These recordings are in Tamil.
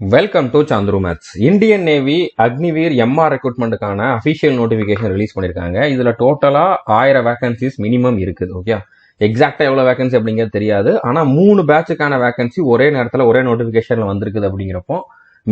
Welcome to Chandru maths. Indian navy Agniveer MR ரெக்ரூட்மெண்ட்டுக்கான அஃபிஷியல் நோட்டிஃபிகேஷன் ரிலீஸ் பண்ணியிருக்காங்க. இதில் டோட்டலாக 1000 வேகன்சிஸ் மினிமம் இருக்குது. ஓகே, எக்ஸாக்டாக எவ்வளோ வேகன்சி அப்படிங்கிறது தெரியாது. ஆனால் 3 பேட்சுக்கான வேகன்சி ஒரே நேரத்தில் ஒரே நோட்டிஃபிகேஷனில் வந்திருக்குது. அப்படிங்கிறப்போ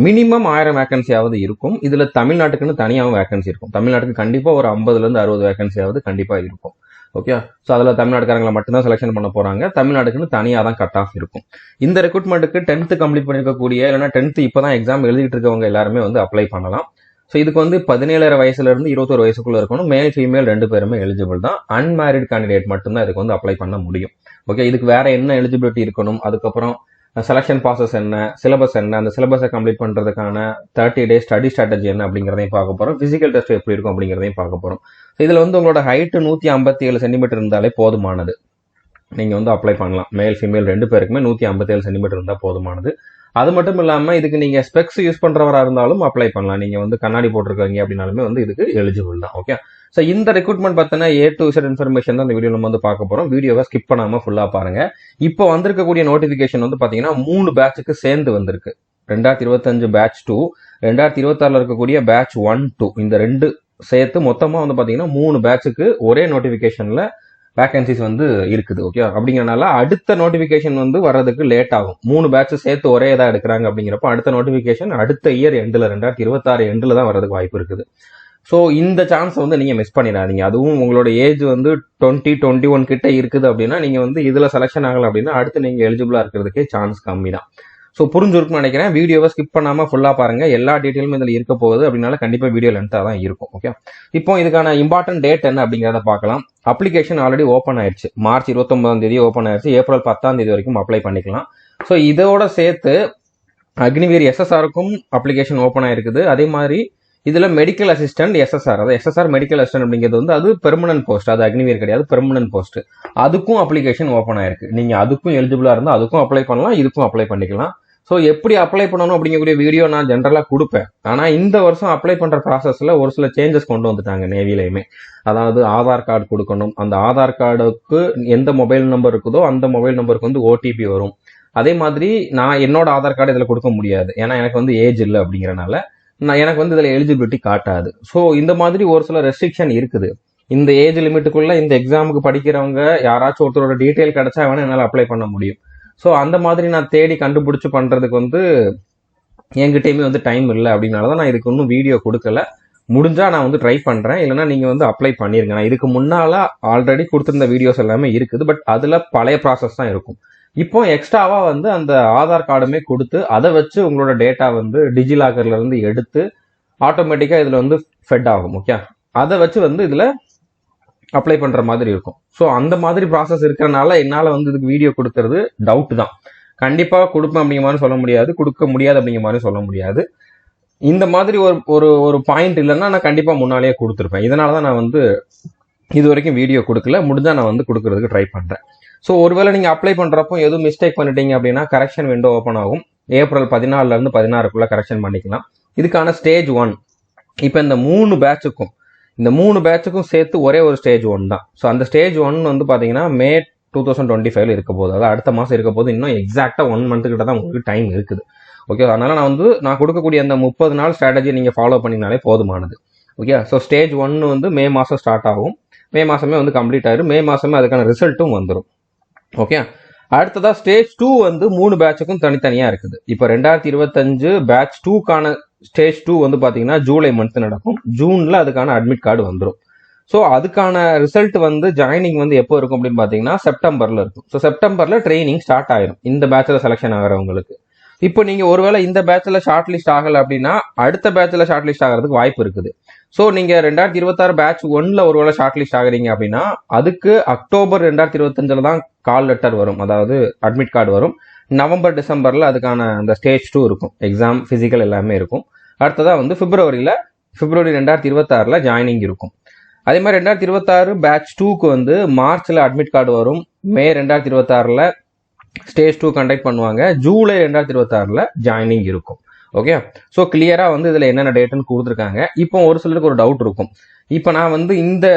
மினிமம் 1000 வேகன்சியாவது இருக்கும். இதில் தமிழ்நாட்டுக்குன்னு தனியாகவும் வேகன்சி இருக்கும். தமிழ்நாட்டுக்கு கண்டிப்பாக ஒரு 50லேருந்து 60 வேகன்சியாவது கண்டிப்பாக இருக்கும். ஓகே, ஸோ அதில் தமிழ்நாட்டுக்காரங்களை மட்டும்தான் செலெக்ஷன் பண்ண போகிறாங்க. தமிழ்நாட்டுக்குன்னு தனியாக தான் கட் ஆஃப் இருக்கும். இந்த ரெக்ரூட்மெண்ட்டுக்கு 10th கம்ப்ளீட் பண்ணியிருக்கக்கூடிய இல்லைனா 10th இப்போ தான் எக்ஸாம் எழுதிட்டு இருக்கவங்க எல்லாருமே வந்து அப்ளை பண்ணலாம். ஸோ இதுக்கு வந்து 17 வயசுலேருந்து 21 வயசுக்குள்ளே இருக்கணும். மேல் ஃபீமேல் 2 பேருமே எலிஜிபிள் தான். அன்மேரிட் கேண்டிடேட் மட்டும்தான் இதுக்கு வந்து அப்ளை பண்ண முடியும். ஓகே, இதுக்கு வேற என்ன எலிஜிபிலிட்டி இருக்கணும், அதுக்கப்புறம் செலக்ஷன் ப்ராசஸ் என்ன, சிலபஸ் என்ன, அந்த சிலபஸை கம்ப்ளீட் பண்ணுறதுக்கான 30 டேஸ் ஸ்டடி ஸ்ட்ராட்டஜி என்ன அப்படிங்கிறதையும் பார்க்க போகிறோம். ஃபிசிக்கல் டெஸ்ட் எப்படி இருக்கும் அப்படிங்கிறதையும் பார்க்க போகிறோம். இதில் வந்து உங்களோட ஹைட்டு 157 சென்டிமீட்டர் இருந்தாலே போதுமானது. நீங்கள் வந்து அப்ளை பண்ணலாம். மேல் ஃபீமேல் 2 பேருக்குமே 157 சென்டிமீட்டர் இருந்தால் போதுமானது. அது மட்டும் இல்லாமல் இதுக்கு நீங்கள் ஸ்பெக்ஸ் யூஸ் பண்ணுறவராக இருந்தாலும் அப்ளை பண்ணலாம். நீங்கள் வந்து கண்ணாடி போட்டிருக்கீங்க அப்படின்னாலுமே வந்து இதுக்கு எலிஜிபிள் தான். ஓகே, ஸோ இந்த ரெக்ரூட்மெண்ட் பற்றின A to Z இன்ஃபர்மேஷன் தான் இந்த வீடியோ நம்ம வந்து பார்க்க போகிறோம். வீடியோவை ஸ்கிப் பண்ணாமல் ஃபுல்லாக பாருங்க. இப்போ வந்திருக்கக்கூடிய நோட்டிஃபிகேஷன் வந்து பார்த்தீங்கன்னா 3 பேட்சுக்கு சேர்ந்து வந்திருக்கு. 2025 பேட்ச் 2, 2026 இருக்கக்கூடிய பேட்ச் 1, 2 இந்த 2 சேர்த்து மொத்தமாக வந்து பார்த்தீங்கன்னா 3 பேட்சுக்கு ஒரே நோட்டிஃபிகேஷனில் வேகன்சிஸ் வந்து இருக்குது. ஓகே, அப்படிங்கிறனால அடுத்த நோட்டிஃபிகேஷன் வந்து வர்றதுக்கு லேட் ஆகும். 3 பேட்ச் சேர்த்து ஒரே இதாக எடுக்கிறாங்க. அப்படிங்கிறப்ப அடுத்த நோட்டிஃபிகேஷன் அடுத்த இயர் எண்டில் 2026 எண்டில் தான் வர்றதுக்கு வாய்ப்பு இருக்குது. ஸோ இந்த சான்ஸை வந்து நீங்கள் மிஸ் பண்ணிடாதீங்க. அதுவும் உங்களோட ஏஜ் வந்து 20, 21 கிட்ட இருக்குது அப்படின்னா நீங்கள் வந்து இதில் செலெக்ஷன் ஆகலை அப்படின்னா அடுத்து நீங்கள் எலிஜிபிளாக இருக்கிறதுக்கே சான்ஸ் கம்மி தான். ஸோ புரிஞ்சிருக்குன்னு நினைக்கிறேன். வீடியோவை ஸ்கிப் பண்ணாமல் ஃபுல்லாக பாருங்க. எல்லா டீட்டெயிலுமே இதில் இருக்க போகுது. அப்படின்னால கண்டிப்பாக வீடியோ லென்த்தாக தான் இருக்கும். ஓகே, இப்போ இதுக்கான இம்பார்ட்டன்ட் டேட் என்ன அப்படிங்கிறத பார்க்கலாம். அப்ளிகேஷன் ஆல்ரெடி ஓப்பன் ஆயிடுச்சு. மார்ச் 29 ஓப்பன் ஆயிடுச்சு. ஏப்ரல் 10 வரைக்கும் அப்ளை பண்ணிக்கலாம். ஸோ இதோட சேர்த்து அக்னிவீர் SSRக்கும் அப்ளிகேஷன் ஓப்பன் ஆயிருக்குது. அதே மாதிரி இதுல மெடிக்கல் அசிஸ்டன்ட் SSR, அதாவது SSR மெடிக்கல் அசிஸ்டன்ட் அப்படிங்கிறது வந்து அது பெர்மனன்ட் போஸ்ட். அது அக்னிவீர் கிடையாது, பெர்மனன்ட் போஸ்ட். அதுக்கும் அப்ளிகேஷன் ஓப்பன் ஆயிருக்கு. நீங்க அதுக்கும் எலிஜிபிளா இருந்தால் அதுக்கும் அப்ளை பண்ணலாம், இதுக்கும் அப்ளை பண்ணிக்கலாம். ஸோ எப்படி அப்ளை பண்ணணும் அப்படிங்கக்கூடிய வீடியோ நான் ஜென்ரலாக கொடுப்பேன். ஆனால் இந்த வருஷம் அப்ளை பண்ணுற ப்ராசஸில் ஒரு சில சேஞ்சஸ் கொண்டு வந்துட்டாங்க நேவிலையுமே. அதாவது ஆதார் கார்டு கொடுக்கணும். அந்த ஆதார் கார்டுக்கு எந்த மொபைல் நம்பர் இருக்குதோ அந்த மொபைல் நம்பருக்கு வந்து OTP வரும். அதே மாதிரி நான் என்னோட ஆதார் கார்டு இதில் கொடுக்க முடியாது, ஏன்னா எனக்கு வந்து ஏஜ் இல்லை. அப்படிங்கிறனால எனக்கு வந்து இதில் எலிஜிபிலிட்டி காட்டாது. ஸோ இந்த மாதிரி ஒரு சில ரெஸ்ட்ரிக்ஷன் இருக்குது. இந்த ஏஜ் லிமிட்டுக்குள்ள இந்த எக்ஸாமுக்கு படிக்கிறவங்க யாராச்சும் ஒருத்தரோட டீட்டெயில் கிடைச்சா வேணா என்னால் அப்ளை பண்ண முடியும். ஸோ அந்த மாதிரி நான் தேடி கண்டுபிடிச்சி பண்ணுறதுக்கு வந்து என்கிட்டயுமே வந்து டைம் இல்லை. அப்படின்னால தான் நான் இதுக்கு இன்னும் வீடியோ கொடுக்கல. முடிஞ்சால் நான் வந்து ட்ரை பண்ணுறேன். இல்லைனா நீங்கள் வந்து அப்ளை பண்ணிருங்க. நான் இதுக்கு முன்னால் ஆல்ரெடி கொடுத்துருந்த வீடியோஸ் எல்லாமே இருக்குது. பட் அதில் பழைய ப்ராசஸ் தான் இருக்கும். இப்போ எக்ஸ்ட்ராவாக வந்து அந்த ஆதார் கார்டுமே கொடுத்து அதை வச்சு உங்களோட டேட்டா வந்து டிஜிலாக்கர்லேருந்து எடுத்து ஆட்டோமேட்டிக்காக இதில் வந்து ஃபெட் ஆகும். ஓகே, அதை வச்சு வந்து இதில் அப்ளை பண்ணுற மாதிரி இருக்கும். ஸோ அந்த மாதிரி ப்ராசஸ் இருக்கிறனால என்னால் வந்து இதுக்கு வீடியோ கொடுக்கறது டவுட் தான். கண்டிப்பாக கொடுப்பேன் அப்படிங்கிற மாதிரி சொல்ல முடியாது, கொடுக்க முடியாது அப்படிங்கிற மாதிரி சொல்ல முடியாது. இந்த மாதிரி ஒரு பாயிண்ட் இல்லைன்னா நான் கண்டிப்பாக முன்னாலேயே கொடுத்துருப்பேன். இதனால தான் நான் வந்து இது வரைக்கும் வீடியோ கொடுக்கல. முடிஞ்சால் நான் வந்து கொடுக்கறதுக்கு ட்ரை பண்ணுறேன். ஸோ ஒருவேளை நீங்கள் அப்ளை பண்ணுறப்போ எதுவும் மிஸ்டேக் பண்ணிட்டீங்க அப்படின்னா கரெக்ஷன் விண்டோ ஓப்பன் ஆகும். ஏப்ரல் 14 16 கரெக்ஷன் பண்ணிக்கலாம். இதுக்கான ஸ்டேஜ் 1 இப்போ இந்த 3 பேட்சுக்கும் சேர்த்து ஒரே ஒரு ஸ்டேஜ் 1 தான். ஸோ அந்த ஸ்டேஜ் 1 வந்து பார்த்தீங்கன்னா மே 2025 இருக்க போகுது. அதாவது அடுத்த மாதம் இருக்க போது. இன்னும் எக்ஸாக்டாக 1 மந்த் கிட்ட தான் உங்களுக்கு டைம் இருக்குது. ஓகே, அதனால நான் கொடுக்கக்கூடிய அந்த 30 நாள் ஸ்ட்ராட்டஜி நீங்கள் ஃபாலோ பண்ணினாலே போதுமானது. ஓகே, ஸோ ஸ்டேஜ் 1 வந்து மே மாதம் ஸ்டார்ட் ஆகும். மே மாதமே வந்து கம்ப்ளீட் ஆயிடும். மே மாதமே அதுக்கான ரிசல்ட்டும் வந்துடும். ஓகே, அடுத்ததா ஸ்டேஜ் 2 வந்து 3 பேட்சுக்கும் தனித்தனியாக இருக்குது. இப்போ 2025 பேட்ச் 2க்கான ஸ்டேஜ் 2 வந்து பார்த்தீங்கன்னா ஜூலை மந்த் நடக்கும். ஜூனில் அதுக்கான அட்மிட் கார்டு வந்துடும். ஸோ அதுக்கான ரிசல்ட் வந்து ஜாயினிங் வந்து எப்போ இருக்கும் அப்படின்னு பார்த்தீங்கன்னா செப்டம்பரில் இருக்கும். ஸோ செப்டம்பரில் ட்ரைனிங் ஸ்டார்ட் ஆயிடும் இந்த பேட்சில் செலெக்ஷன் ஆகிறவங்களுக்கு. இப்போ நீங்கள் ஒருவேளை இந்த பேட்சில் ஷார்ட் லிஸ்ட் ஆகலை அப்படின்னா அடுத்த பேட்சில் ஷார்ட் லிஸ்ட் ஆகிறதுக்கு வாய்ப்பு இருக்குது. ஸோ நீங்கள் 2026 பேட்ச் 1ல் ஒருவேளை ஷார்ட் லிஸ்ட் ஆகுறீங்க அப்படின்னா அதுக்கு அக்டோபர் 2025 தான் கால் லெட்டர் வரும், அதாவது அட்மிட் கார்டு வரும். நவம்பர் டிசம்பரில் அதுக்கான அந்த ஸ்டேஜ் 2 இருக்கும். எக்ஸாம் ஃபிசிக்கல் எல்லாமே இருக்கும். அடுத்ததாக வந்து பிப்ரவரி 2026 ஜாயினிங் இருக்கும். அதே மாதிரி 2026 பேட்ச் 2க்கு வந்து மார்ச்சில் அட்மிட் கார்டு வரும். மே 2026 ஸ்டேஜ் 2 கண்டக்ட் பண்ணுவாங்க. ஜூலை 2026 ஜாயினிங் இருக்கும். ஓகே, ஸோ கிளியராக வந்து இதில் என்னென்ன டேட்டுன்னு கொடுத்துருக்காங்க. இப்போ ஒரு சிலருக்கு ஒரு டவுட் இருக்கும். இப்போ நான் வந்து இந்த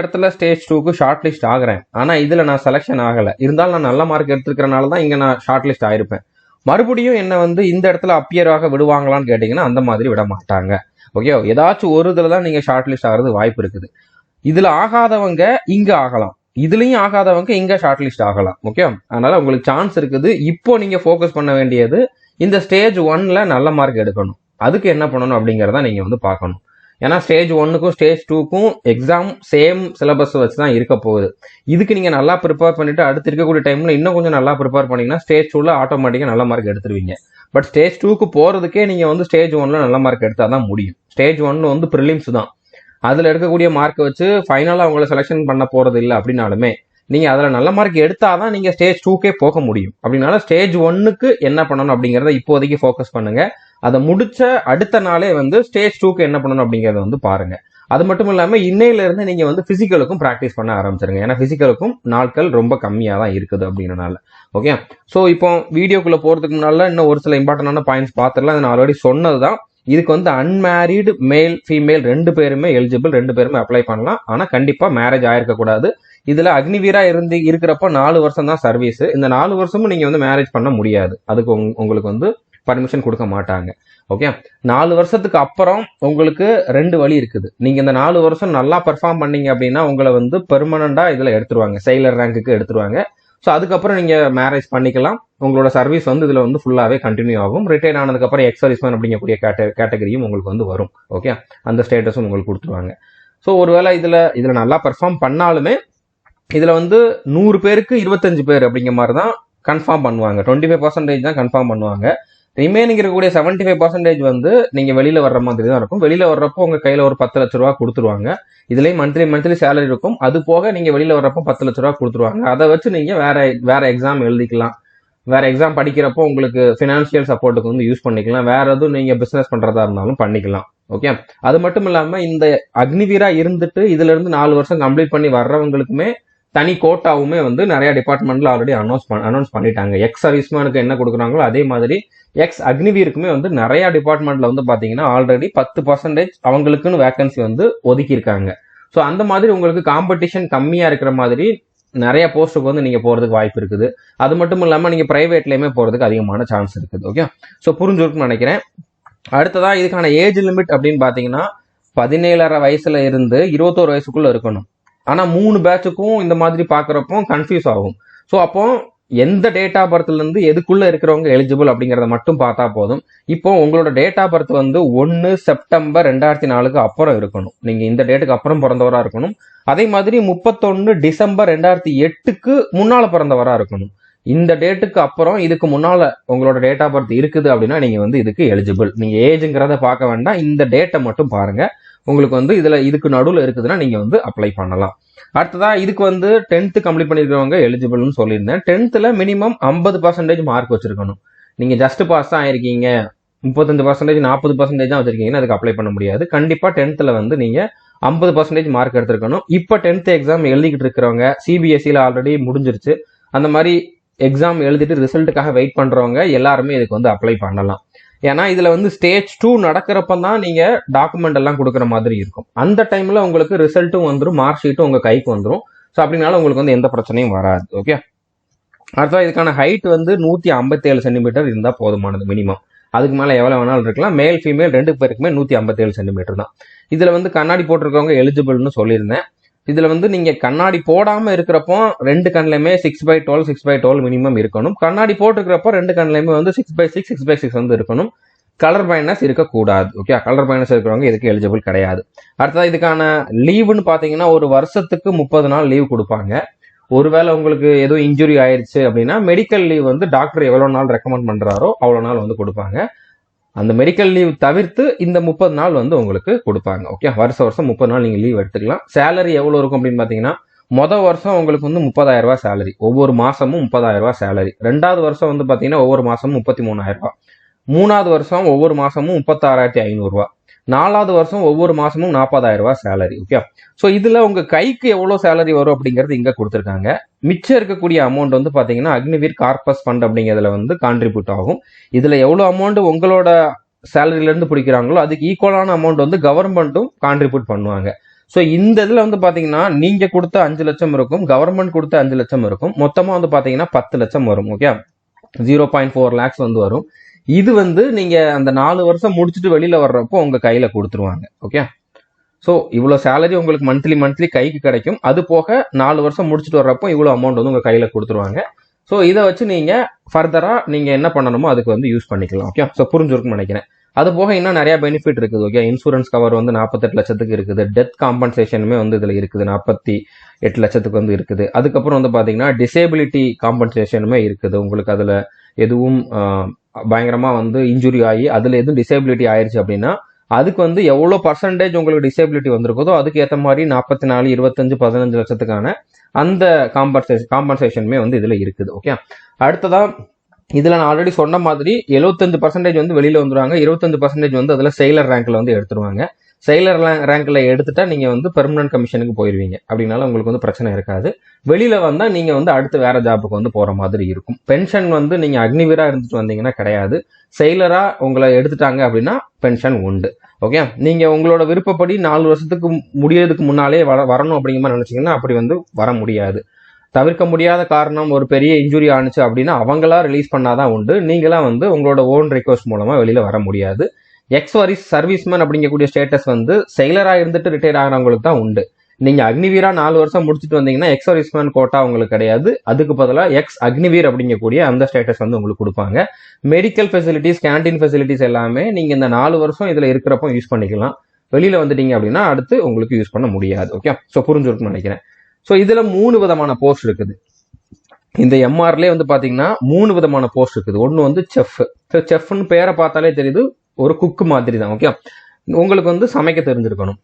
இடத்துல ஸ்டேஜ் 2க்கு ஷார்ட் லிஸ்ட் ஆகிறேன், ஆனால் இதில் நான் செலெக்ஷன் ஆகலை. இருந்தாலும் நான் நல்ல மார்க் எடுத்துருக்கிறனால தான் இங்கே நான் ஷார்ட் லிஸ்ட் ஆயிருப்பேன். மறுபடியும் என்ன வந்து இந்த இடத்துல அப்பியராக விடுவாங்களான்னு கேட்டீங்கன்னா அந்த மாதிரி விட மாட்டாங்க. ஓகே, ஏதாச்சும் ஒரு இதுல தான் நீங்க ஷார்ட் லிஸ்ட் ஆகிறது வாய்ப்பு இருக்குது. இதுல ஆகாதவங்க இங்க ஆகலாம், இதுலயும் ஆகாதவங்க இங்க ஷார்ட் லிஸ்ட் ஆகலாம். ஓகே, அதனால உங்களுக்கு சான்ஸ் இருக்குது. இப்போ நீங்க ஃபோக்கஸ் பண்ண வேண்டியது இந்த ஸ்டேஜ் 1ல நல்ல மார்க் எடுக்கணும். அதுக்கு என்ன பண்ணணும் அப்படிங்கறத நீங்க வந்து பார்க்கணும். ஏன்னா ஸ்டேஜ் 1க்கும் ஸ்டேஜ் 2க்கும் எக்ஸாம் சேம் சிலபஸ் வச்சு தான் இருக்க போகுது. இதுக்கு நீங்க நல்லா ப்ரிப்பேர் பண்ணிட்டு அடுத்து இருக்கக்கூடிய டைம்ல இன்னும் கொஞ்சம் நல்லா ப்ரிப்பேர் பண்ணீங்கன்னா ஸ்டேஜ் 2ல ஆட்டோமேட்டிக்கா நல்ல மார்க் எடுத்துருவீங்க. பட் ஸ்டேஜ் 2க்கு போறதுக்கே நீங்க வந்து ஸ்டேஜ் 1ல நல்ல மார்க் எடுத்தாதான் முடியும். ஸ்டேஜ் 1 வந்து ப்ரிலிம்ஸ் தான், அதுல எடுக்கக்கூடிய மார்க் வச்சு ஃபைனலா அவங்கள செலெக்ஷன் பண்ண போறது இல்லை. அப்படின்னாலுமே நீங்க அதுல நல்ல மார்க் எடுத்தாதான் நீங்க ஸ்டேஜ் 2க்கே போக முடியும். அப்படின்னால ஸ்டேஜ் 1க்கு என்ன பண்ணணும் அப்படிங்கறத இப்போதைக்கு ஃபோக்கஸ் பண்ணுங்க. அதை முடிச்ச அடுத்த நாளே வந்து ஸ்டேஜ் 2க்கு என்ன பண்ணணும் அப்படிங்கறத வந்து பாருங்க. அது மட்டும் இல்லாம இன்னையில இருந்து நீங்க வந்து பிசிக்கலுக்கும் பிராக்டிஸ் பண்ண ஆரம்பிச்சிருங்க. ஏன்னா பிசிக்கலுக்கும் நாட்கள் ரொம்ப கம்மியா தான் இருக்குது அப்படின்றனால. ஓகே, ஸோ இப்போ வீடியோக்குள்ள போறதுக்கு முன்னால இன்னும் ஒரு சில இம்பார்ட்டன்டான பாயிண்ட்ஸ் பார்த்துடலாம். நான் ஆல்ரெடி சொன்னதுதான். இதுக்கு வந்து அன்மேரிடு மேல் ஃபீமேல் 2 பேருமே எலிஜிபிள், 2 பேருமே அப்ளை பண்ணலாம். ஆனா கண்டிப்பா மேரேஜ் ஆயிருக்க கூடாது. இதுல அக்னிவீரா இருக்கிறப்ப 4 வருஷம் தான் சர்வீஸ். இந்த 4 வருஷமும் நீங்க வந்து மேரேஜ் பண்ண முடியாது. அதுக்கு உங்களுக்கு வந்து பர்மிஷன் கொடுக்க மாட்டாங்க. ஓகே, 4 வருஷத்துக்கு அப்புறம் உங்களுக்கு 2 வழி இருக்குது. நீங்க இந்த 4 வருஷம் நல்லா பெர்ஃபார்ம் பண்ணீங்க அப்படின்னா உங்களை வந்து பெர்மனண்டா இதுல எடுத்துருவாங்க, செயலர் ரேங்குக்கு எடுத்துருவாங்க. ஸோ அதுக்கப்புறம் நீங்க மேரேஜ் பண்ணிக்கலாம். உங்களோட சர்வீஸ் வந்து இதுல வந்து ஃபுல்லாவே கண்டினியூ ஆகும். ரிட்டைன் ஆனதுக்கு அப்புறம் எக்ஸ் சர்வீஸ்மேன் அப்படிங்கக்கூடிய கேட்டகரியும் உங்களுக்கு வந்து வரும். ஓகே, அந்த ஸ்டேட்டஸும் உங்களுக்கு கொடுத்துருவாங்க. ஸோ ஒருவேளை இதுல நல்லா பெர்ஃபார்ம் பண்ணாலுமே இதுல வந்து 100 பேருக்கு 25 பேர் அப்படிங்கிற மாதிரி தான் கன்ஃபார்ம் பண்ணுவாங்க. 25% தான் கன்ஃபார்ம் பண்ணுவாங்க. ரிமைனிங் இருக்கக்கூடிய 75% வந்து நீங்க வெளியில வர்ற மாதிரி தான் இருக்கும். வெளியில வர்றப்போ உங்க கையில ஒரு 10 லட்ச ரூபா கொடுத்துருவாங்க. இதுலயும் மந்த்லி சேலரி இருக்கும். அது போக நீங்க வெளியில வர்றப்போ 10 லட்ச ரூபா கொடுத்துருவாங்க. அதை வச்சு நீங்க வேற எக்ஸாம் எழுதிக்கலாம். வேற எக்ஸாம் படிக்கிறப்போ உங்களுக்கு பினான்சியல் சப்போர்ட்டுக்கு வந்து யூஸ் பண்ணிக்கலாம். வேற எதுவும் நீங்க பிசினஸ் பண்றதா இருந்தாலும் பண்ணிக்கலாம். ஓகே, அது மட்டும் இல்லாம இந்த அக்னிவீரா இருந்துட்டு இதுல இருந்து 4 வருஷம் கம்ப்ளீட் பண்ணி வர்றவங்களுக்குமே தனி கோட்டாவுமே வந்து நிறைய டிபார்ட்மெண்ட்ல ஆல்ரெடி அனௌன்ஸ் பண்ணிட்டாங்க. எக்ஸ் சர்வீஸ்மேனுக்கு என்ன கொடுக்குறாங்களோ அதே மாதிரி எக்ஸ் அக்னிவீருக்குமே வந்து நிறைய டிபார்ட்மெண்ட்ல வந்து பாத்தீங்கன்னா ஆல்ரெடி 10% அவங்களுக்குன்னு வேகன்சி வந்து ஒதுக்கி இருக்காங்க. ஸோ அந்த மாதிரி உங்களுக்கு காம்படிஷன் கம்மியா இருக்கிற மாதிரி நிறைய போஸ்ட்டுக்கு வந்து நீங்க போறதுக்கு வாய்ப்பு இருக்குது. அது மட்டும் இல்லாம நீங்க பிரைவேட்லயுமே போறதுக்கு அதிகமான சான்ஸ் இருக்குது. ஓகே, ஸோ புரிஞ்சிருக்குன்னு நினைக்கிறேன். அடுத்ததா இதுக்கான ஏஜ் லிமிட் அப்படின்னு பாத்தீங்கன்னா 17.5 வயசுல இருந்து 21 வயசுக்குள்ள இருக்கணும். ஆனா 3 பேட்சுக்கும் இந்த மாதிரி பாக்குறப்போ கன்ஃபியூஸ் ஆகும். ஸோ அப்போ எந்த டேட் ஆஃப் பர்த்ல இருந்து எதுக்குள்ள இருக்கிறவங்க எலிஜிபிள் அப்படிங்கறத மட்டும் பார்த்தா போதும். இப்போ உங்களோட டேட் ஆஃப் பர்த் வந்து 1 செப்டம்பர் 2004க்கு அப்புறம் இருக்கணும். நீங்க இந்த டேட்டுக்கு அப்புறம் பிறந்தவரா இருக்கணும். அதே மாதிரி 31 டிசம்பர் 2008க்கு முன்னால பிறந்தவரா இருக்கணும். இந்த டேட்டுக்கு அப்புறம் இதுக்கு முன்னால உங்களோட டேட் ஆஃப் பர்த் இருக்குது அப்படின்னா நீங்க வந்து இதுக்கு எலிஜிபிள். நீங்க ஏஜ்ங்கிறத பார்க்க வேண்டாம், இந்த டேட்டை மட்டும் பாருங்க. உங்களுக்கு வந்து இதுக்கு நடுவில் இருக்குதுன்னா நீங்க வந்து அப்ளை பண்ணலாம். அடுத்ததா இதுக்கு வந்து 10th கம்ப்ளீட் பண்ணிருக்கவங்க எலிஜிபிள்னு சொல்லியிருந்தேன். 10thல மினிமம் 50% மார்க் வச்சிருக்கணும். நீங்க ஜஸ்ட் பாஸ் தான் ஆயிருக்கீங்க, 35% 40% தான் வச்சிருக்கீங்கன்னா அதுக்கு அப்ளை பண்ண முடியாது. கண்டிப்பா 10thல வந்து நீங்க 50% மார்க் எடுத்திருக்கணும். இப்போ 10th எக்ஸாம் எழுதிக்கிட்டு இருக்கிறவங்க, சிபிஎஸ்சில ஆல்ரெடி முடிஞ்சிருச்சு, அந்த மாதிரி எக்ஸாம் எழுதிட்டு ரிசல்ட்டுக்காக வெயிட் பண்றவங்க எல்லாருமே இதுக்கு வந்து அப்ளை பண்ணலாம். ஏன்னா இதுல வந்து ஸ்டேஜ் 2 நடக்கிறப்ப தான் நீங்க டாக்குமெண்ட் எல்லாம் கொடுக்குற மாதிரி இருக்கும். அந்த டைம்ல உங்களுக்கு ரிசல்ட்டும் வந்துடும், மார்க் ஷீட்டும் உங்க கைக்கு வந்துடும். ஸோ அப்படினால உங்களுக்கு வந்து எந்த பிரச்சனையும் வராது. ஓகே, அடுத்தது இதுக்கான ஹைட் வந்து 157 சென்டிமீட்டர் இருந்தா போதுமானது மினிமம். அதுக்கு மேல எவ்வளவு வேணாலும் இருக்கலாம். மேல் ஃபீமேல் 2 பேருக்குமே 157 சென்டிமீட்டர் தான். இதுல வந்து கண்ணாடி போட்டிருக்கவங்க எலிஜிபிள்னு சொல்லியிருந்தேன். இதுல வந்து நீங்க கண்ணாடி போடாம இருக்கிறப்போ 2 கண்ணுலயுமே 6/12 6/12 மினிமம் இருக்கணும். கண்ணாடி போட்டுருக்கிறப்போ 2 கண்ணுலயுமே வந்து 6/6 6/6 வந்து இருக்கணும். கலர் பைனஸ் இருக்கக்கூடாது. ஓகே, கலர் பைனஸ் இருக்கிறவங்க இதுக்கு எலிஜிபிள் கிடையாது. அடுத்தது இதுக்கான லீவுன்னு பாத்தீங்கன்னா ஒரு வருஷத்துக்கு 30 நாள் லீவ் கொடுப்பாங்க. ஒருவேளை உங்களுக்கு எதுவும் இன்ஜுரி ஆயிடுச்சு அப்படின்னா மெடிக்கல் லீவ் வந்து டாக்டர் எவ்வளவு நாள் ரெக்கமெண்ட் பண்றாரோ அவ்வளவு நாள் வந்து கொடுப்பாங்க. அந்த மெடிக்கல் லீவ் தவிர்த்து இந்த 30 நாள் வந்து உங்களுக்கு கொடுப்பாங்க. ஓகே, வருஷம் 30 நாள் நீங்க லீவ் எடுத்துக்கலாம். சேலரி எவ்வளவு இருக்கும் அப்படின்னு பாத்தீங்கன்னா மொதல் வருஷம் உங்களுக்கு வந்து 30,000 ரூபாய் சேலரி, ஒவ்வொரு மாசமும் 30,000 ரூபாய் சேலரி. 2வது வருஷம் வந்து பாத்தீங்கன்னா ஒவ்வொரு மாசமும் 33,000 ரூபாய். 3வது வருஷம் ஒவ்வொரு மாசமும் 36,500 ரூபாய். 4வது வருஷம் ஒவ்வொரு மாசமும் 40,000 ரூபாய் சேலரி. ஓகே, ஸோ இதுல உங்க கைக்கு எவ்வளவு சேலரி வரும் அப்படிங்கிறது இங்க கொடுத்துருக்காங்க. மிச்சம் இருக்கக்கூடிய அமௌண்ட் வந்து பாத்தீங்கன்னா அக்னிவீர் கார்பஸ் ஃபண்ட் அப்படிங்கிறதுல வந்து கான்ட்ரிபியூட் ஆகும். இதுல எவ்வளவு அமௌண்ட் உங்களோட சேலரியில இருந்து பிடிக்கிறாங்களோ அதுக்கு ஈக்குவலான அமௌண்ட் வந்து கவர்மெண்ட்டும் கான்ட்ரிபியூட் பண்ணுவாங்க. ஸோ இந்த இதுல வந்து பாத்தீங்கன்னா நீங்க கொடுத்த 5 லட்சம் இருக்கும், கவர்மெண்ட் கொடுத்த 5 லட்சம் இருக்கும், மொத்தமா வந்து பாத்தீங்கன்னா 10 லட்சம் வரும். ஓகே, 0.4 lakhs வந்து வரும். இது வந்து நீங்க அந்த 4 வருஷம் முடிச்சுட்டு வெளியில வர்றப்போ உங்க கையில கொடுத்துருவாங்க. ஓகே, ஸோ இவ்வளோ சேலரி உங்களுக்கு மந்த்லி கைக்கு கிடைக்கும். அது போக 4 வருஷம் முடிச்சுட்டு வர்றப்போ இவ்வளோ அமௌண்ட் வந்து உங்க கையில கொடுத்துருவாங்க. ஸோ இதை வச்சு நீங்க ஃபர்தரா நீங்க என்ன பண்ணணுமோ அதுக்கு வந்து யூஸ் பண்ணிக்கலாம். ஓகே, ஸோ புரிஞ்சிருக்குன்னு நினைக்கிறேன். அது போக இன்னும் நிறைய பெனிஃபிட் இருக்குது. ஓகே, இன்சூரன்ஸ் கவர் வந்து 48 லட்சத்துக்கு இருக்குது. டெத் காம்பன்சேஷனுமே வந்து இதுல இருக்குது, 48 லட்சத்துக்கு வந்து இருக்குது. அதுக்கப்புறம் வந்து பாத்தீங்கன்னா டிசேபிலிட்டி காம்பன்சேஷனுமே இருக்குது. உங்களுக்கு அதுல எதுவும் பயங்கரமா வந்து இன்ஜுரி ஆகி அதுல எதுவும் டிசேபிலிட்டி ஆயிருச்சு அப்படின்னா அதுக்கு வந்து எவ்வளோ பர்சன்டேஜ் உங்களுக்கு டிசேபிலிட்டி வந்திருக்குதோ அதுக்கு ஏற்ற மாதிரி 44, 25, 15 லட்சத்துக்கான அந்த காம்பன்சேஷனுமே வந்து இதுல இருக்குது. ஓகே, அடுத்ததா இதுல நான் ஆல்ரெடி சொன்ன மாதிரி 75% வந்து வெளியில வந்துருவாங்க, 25% வந்து அதுல செயலர் ரேங்க்ல வந்து எடுத்துருவாங்க. செயலர் ரேங்க்ல எடுத்துட்டா நீங்க வந்து பெர்மனன்ட் கமிஷனுக்கு போயிருவீங்க. அப்படின்னால உங்களுக்கு வந்து பிரச்சனை இருக்காது. வெளியில வந்தா நீங்க வந்து அடுத்து வேற ஜாபுக்கு வந்து போற மாதிரி இருக்கும். பென்ஷன் வந்து நீங்க அக்னிவீரா இருந்துட்டு வந்தீங்கன்னா கிடையாது. செயலரா உங்களை எடுத்துட்டாங்க அப்படின்னா பென்ஷன் உண்டு. ஓகே, நீங்க உங்களோட விருப்பப்படி 4 வருஷத்துக்கு முடியறதுக்கு முன்னாலே வரணும் அப்படிங்கிற மாதிரி நினைச்சீங்கன்னா அப்படி வந்து வர முடியாது. தவிர்க்க முடியாத காரணம் ஒரு பெரிய இன்ஜுரி ஆனிச்சு அப்படின்னா அவங்களா ரிலீஸ் பண்ணாதான் உண்டு. நீங்களா வந்து உங்களோட ஓன் ரிக்வஸ்ட் மூலமா வெளியில வர முடியாது. சர்வீஸ்மேன் அப்படிங்கக்கூடிய ஸ்டேட்டஸ் வந்து செயலரா இருந்துட்டு ரிட்டையர் ஆகிறவங்களுக்கு தான் உண்டு. நீங்க அக்னிவீரா 4 வருஷம் முடிச்சுட்டு வந்தீங்கன்னா எக்ஸ் சர்வீஸ்மேன் கோட்டா உங்களுக்கு கிடையாது. அதுக்கு பதிலாக எக்ஸ் அக்னிவீர் அப்படிங்கக்கூடிய அந்த ஸ்டேட்டஸ் வந்து உங்களுக்கு கொடுப்பாங்க. மெடிக்கல் ஃபெசிலிட்டிஸ், கேண்டீன் ஃபெசிலிட்டிஸ் எல்லாமே நீங்க இந்த 4 வருஷம் இதுல இருக்கிறப்போ யூஸ் பண்ணிக்கலாம். வெளியில வந்துட்டீங்க அப்படின்னா அடுத்து உங்களுக்கு யூஸ் பண்ண முடியாது. ஓகே, ஸோ புரிஞ்சிருக்குன்னு நினைக்கிறேன். ஸோ இதுல 3 விதமான போஸ்ட் இருக்குது. இந்த எம்ஆர்லேயே வந்து பாத்தீங்கன்னா 3 விதமான போஸ்ட் இருக்குது. ஒன்னு வந்து செஃப். செஃப்னு பேரை பார்த்தாலே தெரியுது, ஒரு குக்கு மாதிரி தான். ஓகே, உங்களுக்கு வந்து சமைக்க தெரிஞ்சிருக்கணும்.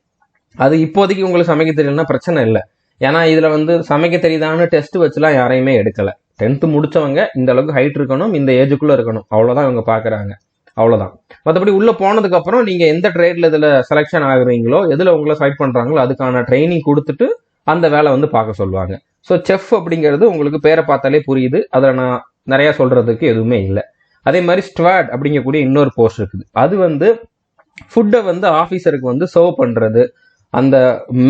அது இப்போதைக்கு உங்களுக்கு சமைக்க தெரியலன்னா பிரச்சனை இல்லை. ஏன்னா இதுல வந்து சமைக்க தெரியுதான்னு டெஸ்ட் வச்சுலாம் யாரையுமே எடுக்கல. 10th முடிச்சவங்க இந்த அளவுக்கு ஹைட் இருக்கணும், இந்த ஏஜுக்குள்ள இருக்கணும், அவ்வளவுதான் இவங்க பாக்குறாங்க. அவ்வளவுதான். மற்றபடி உள்ள போனதுக்கு அப்புறம் நீங்க எந்த ட்ரேட்ல இதுல செலக்ஷன் ஆகுறீங்களோ, எதுல உங்களை செலக்ட் பண்றாங்களோ அதுக்கான ட்ரைனிங் கொடுத்துட்டு அந்த வேலை வந்து பார்க்க சொல்லுவாங்க. ஸோ செஃப் அப்படிங்கிறது உங்களுக்கு பேரை பார்த்தாலே புரியுது, அதில் நான் நிறைய சொல்றதுக்கு எதுவுமே இல்லை. அதே மாதிரி ஸ்ட்வாட் அப்படிங்கக்கூடிய இன்னொரு போஸ்ட் இருக்குது. அது வந்து ஃபுட்டை வந்து ஆஃபீஸருக்கு வந்து சர்வ் பண்றது, அந்த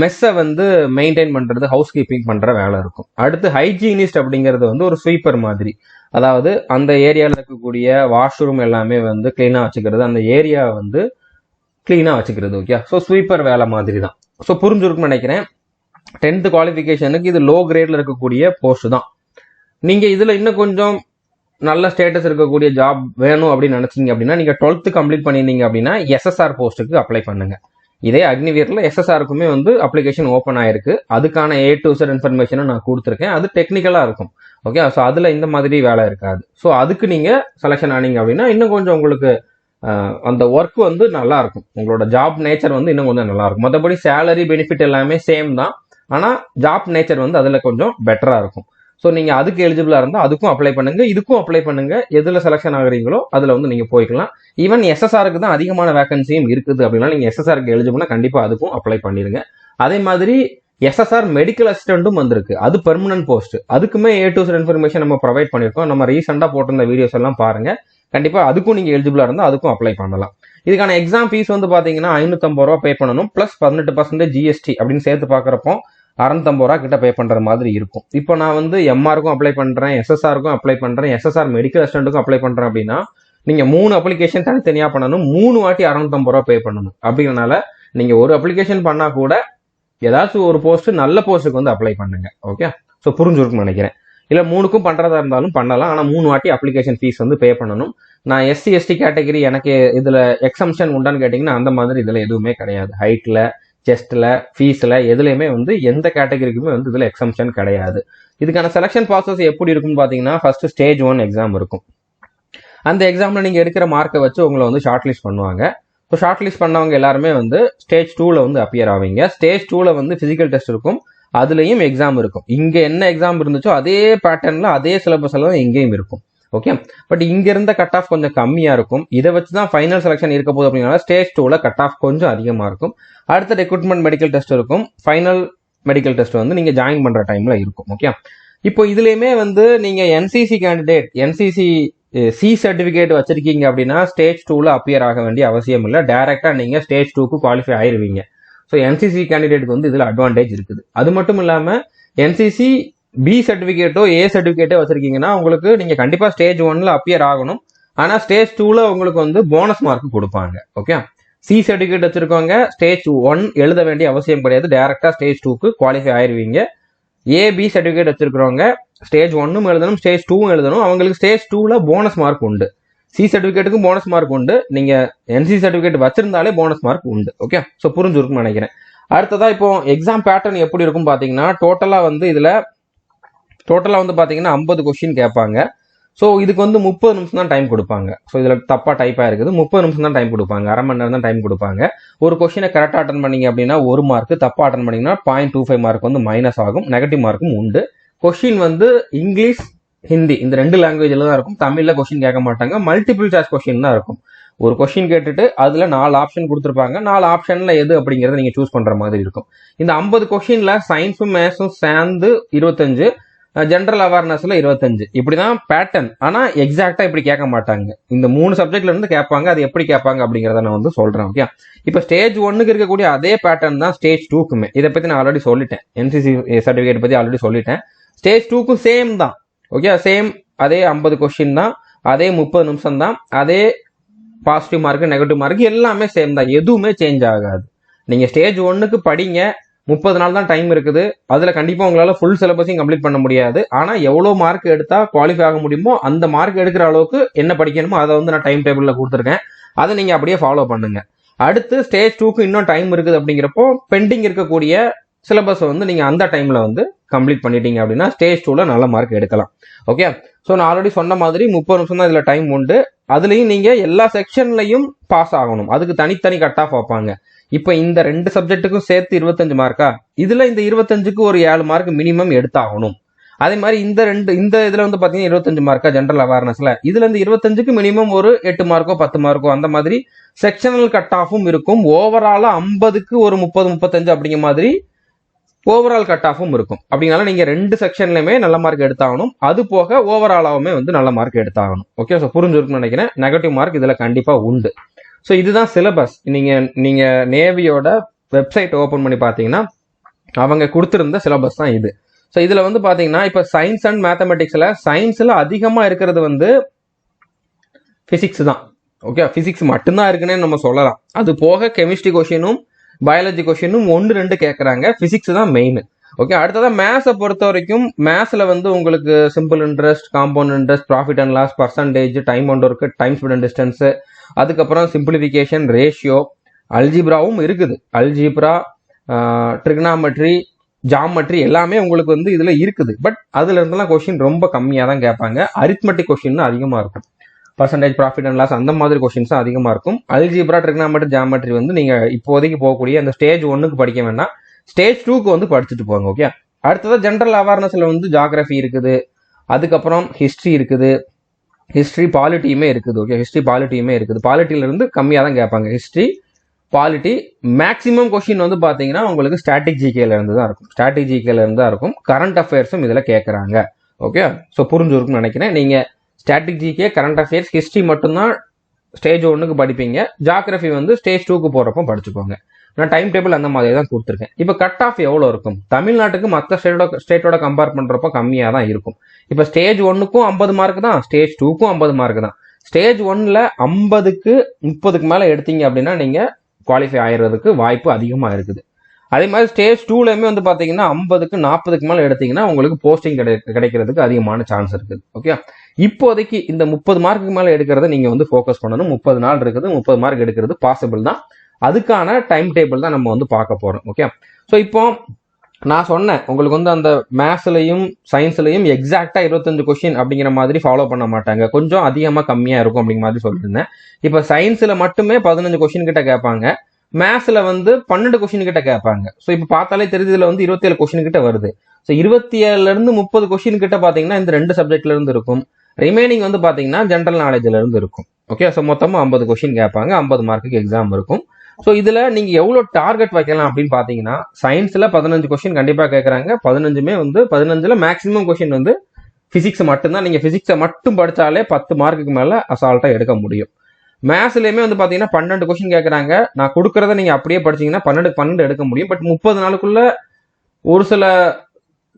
மெஸ்ஸை வந்து மெயின்டைன் பண்றது, ஹவுஸ் கீப்பிங் பண்ற வேலை இருக்கும். அடுத்து ஹைஜீனிஸ்ட் அப்படிங்கிறது வந்து ஒரு ஸ்வீப்பர் மாதிரி, அதாவது அந்த ஏரியாவில் இருக்கக்கூடிய வாஷ்ரூம் எல்லாமே வந்து கிளீனா வச்சுக்கிறது, அந்த ஏரியா வந்து கிளீனா வச்சுக்கிறது. ஓகே, ஸோ ஸ்வீப்பர் வேலை மாதிரி தான். ஸோ புரிஞ்சிருக்குன்னு நினைக்கிறேன். 10th குவாலிஃபிகேஷனுக்கு இது லோ கிரேட்ல இருக்கக்கூடிய போஸ்ட் தான். நீங்க இதுல இன்னும் கொஞ்சம் நல்ல ஸ்டேட்டஸ் இருக்கக்கூடிய ஜாப் வேணும் அப்படின்னு நினைச்சீங்க அப்படின்னா நீங்க 12th கம்ப்ளீட் பண்ணிருந்தீங்க அப்படின்னா எஸ்எஸ்ஆர் போஸ்ட்டுக்கு அப்ளை பண்ணுங்க. இதே அக்னிவீர்ல எஸ்எஸ்ஆருக்குமே வந்து அப்ளிகேஷன் ஓப்பன் ஆயிருக்கு. அதுக்கான A to Z இன்ஃபர்மேஷனும் நான் கொடுத்துருக்கேன். அது டெக்னிக்கலா இருக்கும். ஓகே, ஸோ அதுல இந்த மாதிரி வேலை இருக்காது. ஸோ அதுக்கு நீங்க செலக்ஷன் ஆனீங்க அப்படின்னா இன்னும் கொஞ்சம் உங்களுக்கு அந்த ஒர்க் வந்து நல்லா இருக்கும். உங்களோட ஜாப் நேச்சர் வந்து இன்னும் கொஞ்சம் நல்லா இருக்கும். மற்றபடி சேலரி பெனிஃபிட் எல்லாமே சேம் தான். ஆனா ஜாப் நேச்சர் வந்து அதுல கொஞ்சம் பெட்டரா இருக்கும். ஸோ நீங்க அதுக்கு எலிஜிபிளா இருந்தா அதுக்கும் அப்ளை பண்ணுங்க, இதுக்கும் அப்ளை பண்ணுங்க. எதுல செலக்ஷன் ஆகுறீங்களோ அதுல வந்து நீங்க போய்க்கலாம். ஈவன் எஸ்எஸ்ஆருக்கு தான் அதிகமான வேகன்சியும் இருக்குது அப்படின்னா நீங்க எஸ்எஸ்ஆருக்கு எலிஜிபிள்னா கண்டிப்பா அதுக்கும் அப்ளை பண்ணிருங்க. அதே மாதிரி எஸ்எஸ்ஆர் மெடிக்கல் அசிஸ்டன்ட்டும் வந்திருக்கு. அது பெர்மனன்ட் போஸ்ட். அதுக்குமே A to Z இன்ஃபர்மேஷன் நம்ம ப்ரொவைட் பண்ணிருக்கோம். நம்ம ரீசெண்டா போட்டிருந்த வீடியோஸ் எல்லாம் பாருங்க. கண்டிப்பா அதுக்கும் நீங்க எலிஜிபிளா இருந்தா அதுக்கும் அப்ளை பண்ணலாம். இதுக்கான எக்ஸாம் ஃபீஸ் வந்து பாத்தீங்கன்னா 550 ரூபா பே பண்ணணும், பிளஸ் 18% GST அப்படின்னு சேர்த்து பாக்குறப்போ 650 ரூபா கிட்ட பே பண்ற மாதிரி இருக்கும். இப்போ நான் வந்து எம்ஆருக்கும் அப்ளை பண்றேன், எஸ்எஸ்ஆருக்கும் அப்ளை பண்றேன், எஸ்எஸ்ஆர் மெடிக்கல் அசிஸ்டன்ட்டுக்கும் அப்ளை பண்றேன் அப்படின்னா நீங்க 3 அப்ளிகேஷன் தனித்தனியா பண்ணணும், 3 வாட்டி 650 ரூபா பே பண்ணணும். அப்படிங்கறனால நீங்க ஒரு அப்ளிகேஷன் பண்ணா கூட ஏதாச்சும் ஒரு போஸ்ட் நல்ல போஸ்ட்டுக்கு வந்து அப்ளை பண்ணுங்க. ஓகே, ஸோ புரிஞ்சிருக்குன்னு நினைக்கிறேன். இல்ல 3க்கும் பண்றதா இருந்தாலும் பண்ணலாம். ஆனா 3 வாட்டி அப்ளிகேஷன் ஃபீஸ் வந்து பே பண்ணணும். நான் SC ST கேட்டகரி எனக்கு இதுல எக்ஸம்ஷன் உண்டான்னு கேட்டீங்கன்னா அந்த மாதிரி இதுல எதுவுமே கிடையாது. ஹைட்ல, செஸ்ட்ல, ஃபீஸ்ல எதுலையுமே வந்து எந்த கேட்டகரிக்குமே வந்து இதுல எக்ஸம்ஷன் கிடையாது. இதுக்கான செலக்ஷன் ப்ராசஸ் எப்படி இருக்குன்னு பாத்தீங்கன்னா ஃபர்ஸ்ட் ஸ்டேஜ் 1 எக்ஸாம் இருக்கும். அந்த எக்ஸாம்ல நீங்க எடுக்கிற மார்க்கை வச்சு உங்களை வந்து ஷார்ட் லிஸ்ட் பண்ணுவாங்க. இப்போ ஷார்ட் லிஸ்ட் பண்ணவங்க எல்லாருமே வந்து ஸ்டேஜ் 2ல வந்து அப்பியர் ஆவீங்க. ஸ்டேஜ் 2ல வந்து பிசிக்கல் டெஸ்ட் இருக்கும், அதுலயும் எக்ஸாம் இருக்கும். இங்க என்ன எக்ஸாம் இருந்துச்சோ அதே பேட்டர்ன்ல அதே சிலபஸ்ல தான் எங்கேயும் இருக்கும். ஓகே, பட் இங்க இருந்த கட் ஆஃப் கொஞ்சம் கம்மியா இருக்கும். இதை வச்சுதான் ஃபைனல் செலக்ஷன் இருக்க போகுது அப்படின்னா ஸ்டேஜ் 2ல கட் ஆஃப் கொஞ்சம் அதிகமா இருக்கும். அடுத்த ரெக்ரூட்மெண்ட் மெடிக்கல் டெஸ்ட் இருக்கும். ஃபைனல் மெடிக்கல் டெஸ்ட் வந்து நீங்க ஜாயின் பண்ற டைம்ல இருக்கும். ஓகே, இப்போ இதுலயுமே வந்து நீங்க NCC candidate, NCC C certificate வச்சிருக்கீங்க அப்படின்னா ஸ்டேஜ் 2ல அப்பியர் ஆக வேண்டிய அவசியம் இல்லை. டைரக்டா நீங்க ஸ்டேஜ் 2க்கு குவாலிஃபை ஆயிருவீங்க. ஸோ NCC கேண்டிடேட்டுக்கு வந்து இதுல அட்வான்டேஜ் இருக்குது. அது மட்டும் இல்லாம NCC பி சர்டிஃபிகேட்டோ ஏ சர்டிஃபிகேட்டோ வச்சிருக்கீங்கன்னா உங்களுக்கு நீங்க கண்டிப்பா ஸ்டேஜ் 1ல அப்பியர் ஆகணும். ஆனா ஸ்டேஜ் 2ல உங்களுக்கு வந்து போனஸ் மார்க் கொடுப்பாங்க. ஓகே, சி சர்டிஃபிகேட் வச்சிருக்கவங்க ஸ்டேஜ் 1 எழுத வேண்டிய அவசியம் கிடையாது, டைரக்டா ஸ்டேஜ் 2க்கு குவாலிஃபை ஆயிருவீங்க. ஏபி சர்டிஃபிகேட் வச்சிருக்கிறவங்க ஸ்டேஜ் 1ம் எழுதணும், ஸ்டேஜ் 2ம் எழுதணும். அவங்களுக்கு ஸ்டேஜ் 2ல போனஸ் மார்க் உண்டு. சி சர்டிஃபிகேட்டுக்கும் போனஸ் மார்க் உண்டு, நீங்க என்சி சர்டிஃபிகேட் வச்சிருந்தாலே போனஸ் மார்க் உண்டு. ஓகே, ஸோ புரிஞ்சிருக்கும்னு நினைக்கிறேன். அடுத்ததா இப்போ எக்ஸாம் பேட்டர்ன் எப்படி இருக்கும் பாத்தீங்கன்னா, டோட்டலா வந்து பாத்தீங்கன்னா 50 கொஸ்டின் கேட்பாங்க. ஸோ இதுக்கு வந்து 30 நிமிஷம் தான் டைம் கொடுப்பாங்க. ஸோ இதுல தப்பா டைப்பா இருக்குது, 30 நிமிஷம் தான் டைம் கொடுப்பாங்க, அரை மணி நேரம் தான் டைம் கொடுப்பாங்க. ஒரு கொஸ்டினை கரெக்டா அட்டன் பண்ணீங்க அப்படின்னா 1 மார்க், தப்பா அட்டன் பண்ணீங்கன்னா 0.25 மார்க் வந்து மைனஸ் ஆகும். நெகட்டிவ் மார்க்கும் உண்டு. கொஸ்டின் வந்து இங்கிலீஷ், ஹிந்தி இந்த 2 லாங்குவேஜ்ல தான் இருக்கும். தமிழ்ல கொஸ்டின் கேட்க மாட்டாங்க, மல்டிபிள் சாய்ஸ் கொஸ்டின் தான் இருக்கும். ஒரு கொஸ்டின் கேட்டுட்டு அதுல 4 ஆப்ஷன் கொடுத்துருப்பாங்க, 4 ஆப்ஷன்ல எது அப்படிங்கறத நீங்க சூஸ் பண்ற மாதிரி இருக்கும். இந்த 50 கொஸ்டின்ல சயின்ஸும் மேத்ஸும் சேர்ந்து 25, ஜென்ரல் அவேர்னஸ்ல 25, இப்படிதான் பேட்டர்ன். ஆனா எக்ஸாக்டா இப்படி கேட்க மாட்டாங்க, இந்த 3 சப்ஜெக்ட்ல இருந்து கேட்பாங்க. அது எப்படி கேட்பாங்க அப்படிங்கறத நான் வந்து சொல்றேன். ஓகே, இப்ப ஸ்டேஜ் 1க்கு இருக்கக்கூடிய அதே பேட்டர்ன் தான் ஸ்டேஜ் 2க்குமே. இதை பத்தி நான் ஆல்ரெடி சொல்லிட்டேன், என்சிசி சர்டிபிகேட் பத்தி ஆல்ரெடி சொல்லிட்டேன். ஸ்டேஜ் 2க்கும் சேம் தான். ஓகே, சேம் அதே 50 கொஸ்டின் தான், அதே 30 நிமிஷம் தான், அதே பாசிட்டிவ் மார்க் நெகட்டிவ் மார்க் எல்லாமே சேம் தான், எதுவுமே சேஞ்ச் ஆகாது. நீங்க ஸ்டேஜ் 1க்கு படிங்க, 30 நாள் தான் டைம் இருக்குது. அதுல கண்டிப்பா உங்களால ஃபுல் சிலபஸையும் கம்ப்ளீட் பண்ண முடியாது. ஆனா எவ்வளவு மார்க் எடுத்தா குவாலிஃபை ஆக முடியுமோ அந்த மார்க் எடுக்கிற அளவுக்கு என்ன படிக்கணுமோ அதை வந்து நான் டைம் டேபிள்ல கொடுத்துருக்கேன், அதை நீங்க அப்படியே ஃபாலோ பண்ணுங்க. அடுத்து ஸ்டேஜ் 2க்கு இன்னும் டைம் இருக்குது அப்படிங்கிறப்போ பெண்டிங் இருக்கக்கூடிய சிலபஸ் வந்து நீங்க அந்த டைம்ல வந்து கம்ப்ளீட் பண்ணிட்டீங்க அப்படின்னா ஸ்டேஜ் 2ல நல்ல மார்க் எடுக்கலாம். ஓகே, ஸோ நான் ஆல்ரெடி சொன்ன மாதிரி 30 நிமிஷம் தான் இதுல டைம் உண்டு. அதுலயும் நீங்க எல்லா செக்ஷன்லையும் பாஸ் ஆகணும், அதுக்கு தனித்தனி கட் ஆஃப் வைப்பாங்க. இப்ப இந்த 2 சப்ஜெக்ட்டுக்கும் சேர்த்து 25 மார்க்கா, இதுல இந்த 25க்கு ஒரு 7 மார்க் மினிமம் எடுத்தாகணும். அதே மாதிரி இந்த இதுல வந்து பாத்தீங்கன்னா 25 மார்க்கா ஜென்ரல் அவேர்னஸ்ல, இதுல இருந்து 25க்கு மினிமம் ஒரு 8 மார்க்கோ 10 மார்க்கோ அந்த மாதிரி செக்ஷனல் கட் ஆஃபும் இருக்கும். ஓவராலா 50க்கு ஒரு 30 35 அப்படிங்கிற மாதிரி ஓவரால் கட் ஆஃபும் இருக்கும். அப்படினால நீங்க 2 செக்ஷன்லயுமே நல்ல மார்க் எடுத்தாகணும், அது போக ஓவராலாவுமே வந்து நல்ல மார்க் எடுத்தாகணும். ஓகே, ஸோ புரிஞ்சிருக்குன்னு நினைக்கிறேன். நெகட்டிவ் மார்க் இதுல கண்டிப்பா உண்டு. ஸோ இதுதான் சிலபஸ். நீங்க நேவியோட வெப்சைட் ஓபன் பண்ணி பாத்தீங்கன்னா அவங்க கொடுத்திருந்த சிலபஸ் தான் இது. ஸோ இதுல வந்து பாத்தீங்கன்னா இப்ப சயின்ஸ் அண்ட் மேத்தமெட்டிக்ஸ்ல சயின்ஸ்ல அதிகமா இருக்கிறது வந்து பிசிக்ஸ் தான். ஓகே, பிசிக்ஸ் மட்டும்தான் இருக்குன்னு நம்ம சொல்லலாம். அது போக கெமிஸ்ட்ரி கொஸ்டினும் பயாலஜி கொஸ்டினும் 1-2 கேட்கறாங்க, பிசிக்ஸ் தான் மெயின். ஓகே, அடுத்ததான் மேத்ஸை பொறுத்த வரைக்கும் மேத்ஸ்ல வந்து உங்களுக்கு simple interest, compound interest, profit and loss, percentage, time and work, time speed and distance, அதுக்கப்புறம் சிம்பிளிஃபிகேஷன், ரேஷியோ, அல்ஜிப்ராவும் இருக்குது. அல்ஜிப்ரா, ட்ரிகனாமெட்ரி, ஜாமெட்ரி எல்லாமே உங்களுக்கு வந்து இதுல இருக்குது. பட் அதுல இருந்தெல்லாம் கொஸ்டின் ரொம்ப கம்மியா தான் கேட்பாங்க. அரித்மெட்டிக் கொஸ்டின் அதிகமா இருக்கும், பர்சன்டேஜ், ப்ராஃபிட் அண்ட் லாஸ் அந்த மாதிரி கொஸ்டின்ஸ் அதிகமா இருக்கும். அல்ஜிப்ரா, ட்ரிகனாமெட்ரி, ஜாமெட்ரி வந்து நீங்க இப்போதைக்கு போகக்கூடிய அந்த ஸ்டேஜ் 1க்கு படிக்க வேண்டாம், ஸ்டேஜ் 2க்கு வந்து படிச்சுட்டு போங்க. ஓகே, அடுத்தது ஜென்ரல் அவேர்னஸ்ல வந்து ஜியோகிராஃபி இருக்குது, அதுக்கப்புறம் ஹிஸ்டரி இருக்குது, ஹிஸ்டரி பாலிட்டியுமே இருக்குது. ஓகே, ஹிஸ்டரி பாலிட்டியுமே இருக்குது. பாலிட்டியில இருந்து கம்மியா தான் கேட்பாங்க, ஹிஸ்டரி பாலிட்டி. மேக்ஸிமம் கொஸ்டின் வந்து பாத்தீங்கன்னா உங்களுக்கு ஸ்டாட்டிக் ஜிகேல இருந்து தான் இருக்கும், ஸ்டாட்டிக் ஜிகேல இருந்து தான் இருக்கும். கரண்ட் அஃபேர்ஸும் இதுல கேட்கறாங்க. ஓகே, ஸோ புரிஞ்சிருக்கும்னு நினைக்கிறேன். நீங்க static GK, current affairs, history மட்டும்தான் ஸ்டேஜ் 1க்கு படிப்பீங்க. ஜியோகிராஃபி வந்து ஸ்டேஜ் 2க்கு போறப்போ படிச்சுக்கோங்க. நான் டைம் டேபிள் அந்த மாதிரி தான் கொடுத்துருக்கேன். இப்போ கட் ஆஃப் எவ்வளோ இருக்கும், தமிழ்நாட்டுக்கு மற்ற ஸ்டேட்டோட கம்பேர் பண்றப்போ கம்மியாக தான் இருக்கும். இப்போ ஸ்டேஜ் 1க்கும் 50 மார்க் தான், ஸ்டேஜ் 2க்கும் 50 மார்க் தான். ஸ்டேஜ் 1ல 50க்கு 30க்கு மேல எடுத்தீங்க அப்படின்னா நீங்க குவாலிஃபை ஆயிடுறதுக்கு வாய்ப்பு அதிகமா இருக்குது. அதே மாதிரி ஸ்டேஜ் 2லயுமே வந்து பாத்தீங்கன்னா 50க்கு 40க்கு மேல எடுத்தீங்கன்னா உங்களுக்கு போஸ்டிங் கிடைக்கிறதுக்கு அதிகமான சான்ஸ் இருக்குது. ஓகே, இப்போதைக்கு இந்த 30 மார்க்கு மேல எடுக்கிறத நீங்க வந்து ஃபோக்கஸ் பண்ணணும். 30 நாள் இருக்குது, 30 மார்க் எடுக்கிறது பாசிபிள் தான். அதுக்கான டைம் டேபிள் தான் நம்ம வந்து பார்க்க போறோம். ஓகே, ஸோ இப்போ நான் சொன்னேன் உங்களுக்கு வந்து அந்த மேத்ஸ்லயும் சயின்ஸ்லயும் எக்ஸாக்டா 25 கொஸ்டின் அப்படிங்கிற மாதிரி ஃபாலோ பண்ண மாட்டாங்க, கொஞ்சம் அதிகமா கம்மியா இருக்கும் அப்படிங்கிற மாதிரி சொல்லியிருந்தேன். இப்போ சயின்ஸ்ல மட்டுமே 15 கொஸ்டின் கிட்ட கேட்பாங்க, மேத்ஸ்ல வந்து 12 கொஸ்டின் கிட்ட கேட்பாங்க. ஸோ இப்போ பார்த்தாலே தெரியுது இதுல வந்து 27 கொஸ்டின் கிட்ட வருது. ஸோ 27ல இருந்து 30 கொஸ்டின் கிட்ட பாத்தீங்கன்னா இந்த 2 சப்ஜெக்ட்ல இருந்து இருக்கும். ரிமைனிங் வந்து பாத்தீங்கன்னா ஜென்ரல் நாலேஜ்ல இருந்து இருக்கும். ஓகே, ஸோ மொத்தமா 50 கொஸ்டின் கேட்பாங்க, 50 மார்க்குக்கு எக்ஸாம் இருக்கும். ஸோ இதுல நீங்க எவ்வளவு டார்கெட் வைக்கலாம் அப்படின்னு பாத்தீங்கன்னா சயின்ஸ்ல 15 கொஸ்டின் கண்டிப்பா கேட்கறாங்க. 15மே வந்து 15ல மேக்ஸிமம் கொஸ்டின் வந்து பிசிக்ஸ் மட்டும்தான். நீங்க பிசிக்ஸை மட்டும் படிச்சாலே 10 மார்க்குக்கு மேல அசால்ட்டா எடுக்க முடியும். மேத்ஸ்லயுமே வந்து பாத்தீங்கன்னா 12 கொஸ்டின் கேட்கறாங்க. நான் கொடுக்கறத நீங்க அப்படியே படிச்சீங்கன்னா 12 எடுக்க முடியும். பட் 30 நாளுக்குள்ள ஒரு சில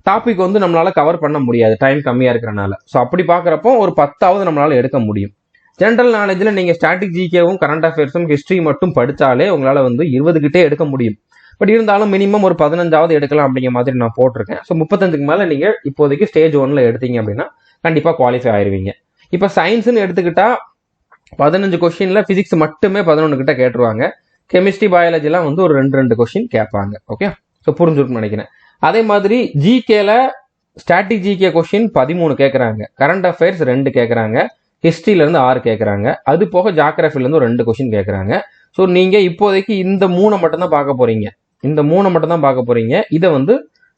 டாபிக் வந்து நம்மளால கவர் பண்ண முடியாது டைம் கம்மியா இருக்கிறனால. ஸோ அப்படி பார்க்குறப்போ ஒரு 10வது நம்மளால எடுக்க முடியும். ஜென்ரல் நாலேஜில் நீங்கள் ஸ்டாட்டிக் ஜிகேவும் கரண்ட் அஃபேர்ஸும் ஹிஸ்ட்ரி மட்டும் படித்தாலே உங்களால் வந்து 20 கிட்டே எடுக்க முடியும். பட் இருந்தாலும் மினிமம் ஒரு 15வது எடுக்கலாம் அப்படிங்கிற மாதிரி நான் போட்டிருக்கேன். ஸோ 35க்கு மேலே நீங்கள் இப்போதைக்கு ஸ்டேஜ் 1ல் எடுத்தீங்க அப்படின்னா கண்டிப்பாக குவாலிஃபை ஆயிருவீங்க. இப்போ சயின்ஸ்னு எடுத்துக்கிட்டா 15 கொஸ்டின்ல பிசிக்ஸ் மட்டுமே 11 கிட்ட கேட்டுருவாங்க. கெமிஸ்ட்ரி பயாலஜிலாம் வந்து ஒரு 2 கொஸ்டின் கேட்பாங்க. ஓகே, ஸோ புரிஞ்சுருக்குன்னு நினைக்கிறேன். அதே மாதிரி ஜிகேல ஸ்டாட்டிக் ஜிகே கொஸ்டின் 13 கேட்குறாங்க, கரண்ட் அஃபேர்ஸ் 2 கேட்குறாங்க, ஹிஸ்ட்ரியிலேருந்து 6 கேட்குறாங்க, அது போக ஜாகிரஃபிலேருந்து ஒரு 2 கொஸ்டின் கேட்குறாங்க. ஸோ நீங்கள் இப்போதைக்கு இந்த 3 மட்டும் தான் பார்க்க போறீங்க. இந்த 3 மட்டும் தான் பார்க்க போறீங்க. இதை வந்து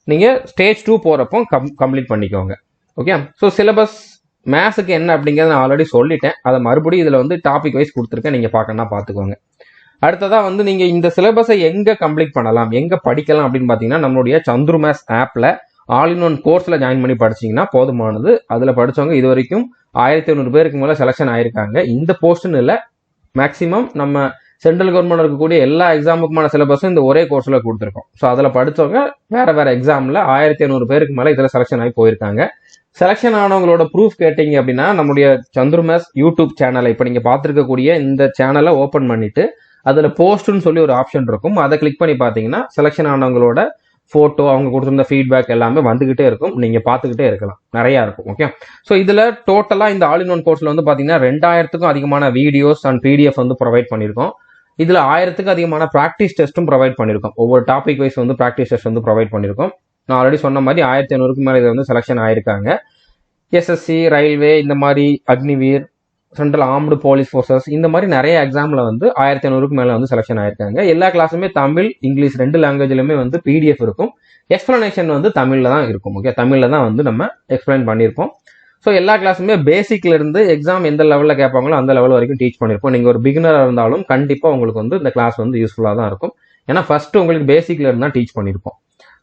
நீங்கள் ஸ்டேஜ் 2 போகிறப்போ கம்ப்ளீட் பண்ணிக்கோங்க. ஓகே, ஸோ சிலபஸ் மேத்ஸுக்கு என்ன அப்படிங்கிறத நான் ஆல்ரெடி சொல்லிட்டேன். அதை மறுபடியும் இதில் வந்து டாபிக் வைஸ் கொடுத்துருக்கேன், நீங்கள் பார்க்கணும்னா பார்த்துக்கோங்க. அடுத்ததாக வந்து நீங்கள் இந்த சிலபஸை எங்கே கம்ப்ளீட் பண்ணலாம், எங்கே படிக்கலாம் அப்படின்னு பார்த்தீங்கன்னா நம்மளுடைய சந்துரு மேத்ஸ் ஆப்பில் ஆல் இன் ஒன் கோர்ஸில் ஜாயின் பண்ணி படிச்சிங்கன்னா போதுமானது. அதில் படித்தவங்க இது வரைக்கும் 1500 பேருக்கு மேலே செலெக்ஷன் ஆயிருக்காங்க. இந்த போஸ்ட்னு இல்லை, மேக்ஸிமம் நம்ம சென்ட்ரல் கவர்மெண்ட் இருக்கக்கூடிய எல்லா எக்ஸாமுக்குமான சிலபஸும் இந்த ஒரே கோர்ஸில் கொடுத்துருக்கோம். ஸோ அதில் படித்தவங்க வேற எக்ஸாமில் 1500 பேருக்கு மேலே இதில் செலெக்ஷன் ஆகி போயிருக்காங்க. செலெக்ஷன் ஆனவங்களோட ப்ரூஃப் கேட்டீங்க அப்படின்னா நம்முடைய சந்துரு மேத்ஸ் யூடியூப் சேனலை இப்போ நீங்கள் பார்த்துருக்கக்கூடிய இந்த சேனலை ஓப்பன் பண்ணிட்டு அதில் போஸ்ட்னு சொல்லி ஒரு ஆப்ஷன் இருக்கும். அதை கிளிக் பண்ணி பார்த்தீங்கன்னா செலெக்ஷன் ஆனவங்களோட ஃபோட்டோ, அவங்க கொடுத்துருந்த ஃபீட்பேக் எல்லாமே வந்துகிட்டே இருக்கும். நீங்கள் பார்த்துக்கிட்டே இருக்கலாம், நிறையா இருக்கும். ஓகே, ஸோ இதில் டோட்டலாக இந்த ஆல் இன் ஒன் கோர்ஸில் வந்து பார்த்தீங்கன்னா 2000க்கும் அதிகமான வீடியோஸ் அண்ட் பிடிஎஃப் வந்து ப்ரொவைட் பண்ணியிருக்கோம். இதில் 1000க்கும் அதிகமான ப்ராக்டிஸ் டெஸ்ட்டும் ப்ரொவைட் பண்ணியிருக்கோம். ஒவ்வொரு டாபிக் வைஸ் வந்து ப்ராக்டிஸ் டெஸ்ட் வந்து ப்ரொவைட் பண்ணியிருக்கோம். நான் ஆல்ரெடி சொன்ன மாதிரி 1500க்கு மேலே இதை வந்து செலெக்ஷன் ஆயிருக்காங்க. எஸ்எஸ்சி, ரயில்வே, இந்த மாதிரி Agniveer, central armed police forces, இந்த மாதிரி நிறைய எக்ஸாமில் வந்து 1500க்கு மேலே வந்து செலெக்ஷன் ஆயிருக்காங்க. எல்லா கிளாஸுமே தமிழ், இங்கிலீஷ் 2 லாங்குவேஜ்லையுமே வந்து பிடிஎஃப் இருக்கும். எக்ஸ்பிளனேஷன் வந்து தமிழில் தான் இருக்கும். ஓகே, தமிழில் தான் வந்து நம்ம எக்ஸ்பிளைன் பண்ணியிருப்போம். ஸோ எல்லா கிளாஸுமே பேசிக்ல இருந்து எக்ஸாம் எந்த லெவலில் கேட்பாங்களோ அந்த லெவல் வரைக்கும் டீச் பண்ணியிருப்போம். நீங்கள் ஒரு பிகினராக இருந்தாலும் கண்டிப்பாக உங்களுக்கு வந்து இந்த கிளாஸ் வந்து யூஸ்ஃபுல்லாக தான் இருக்கும். ஏன்னா ஃபர்ஸ்ட் உங்களுக்கு பேசிக்ல இருந்து தான் டீச் பண்ணியிருப்போம்.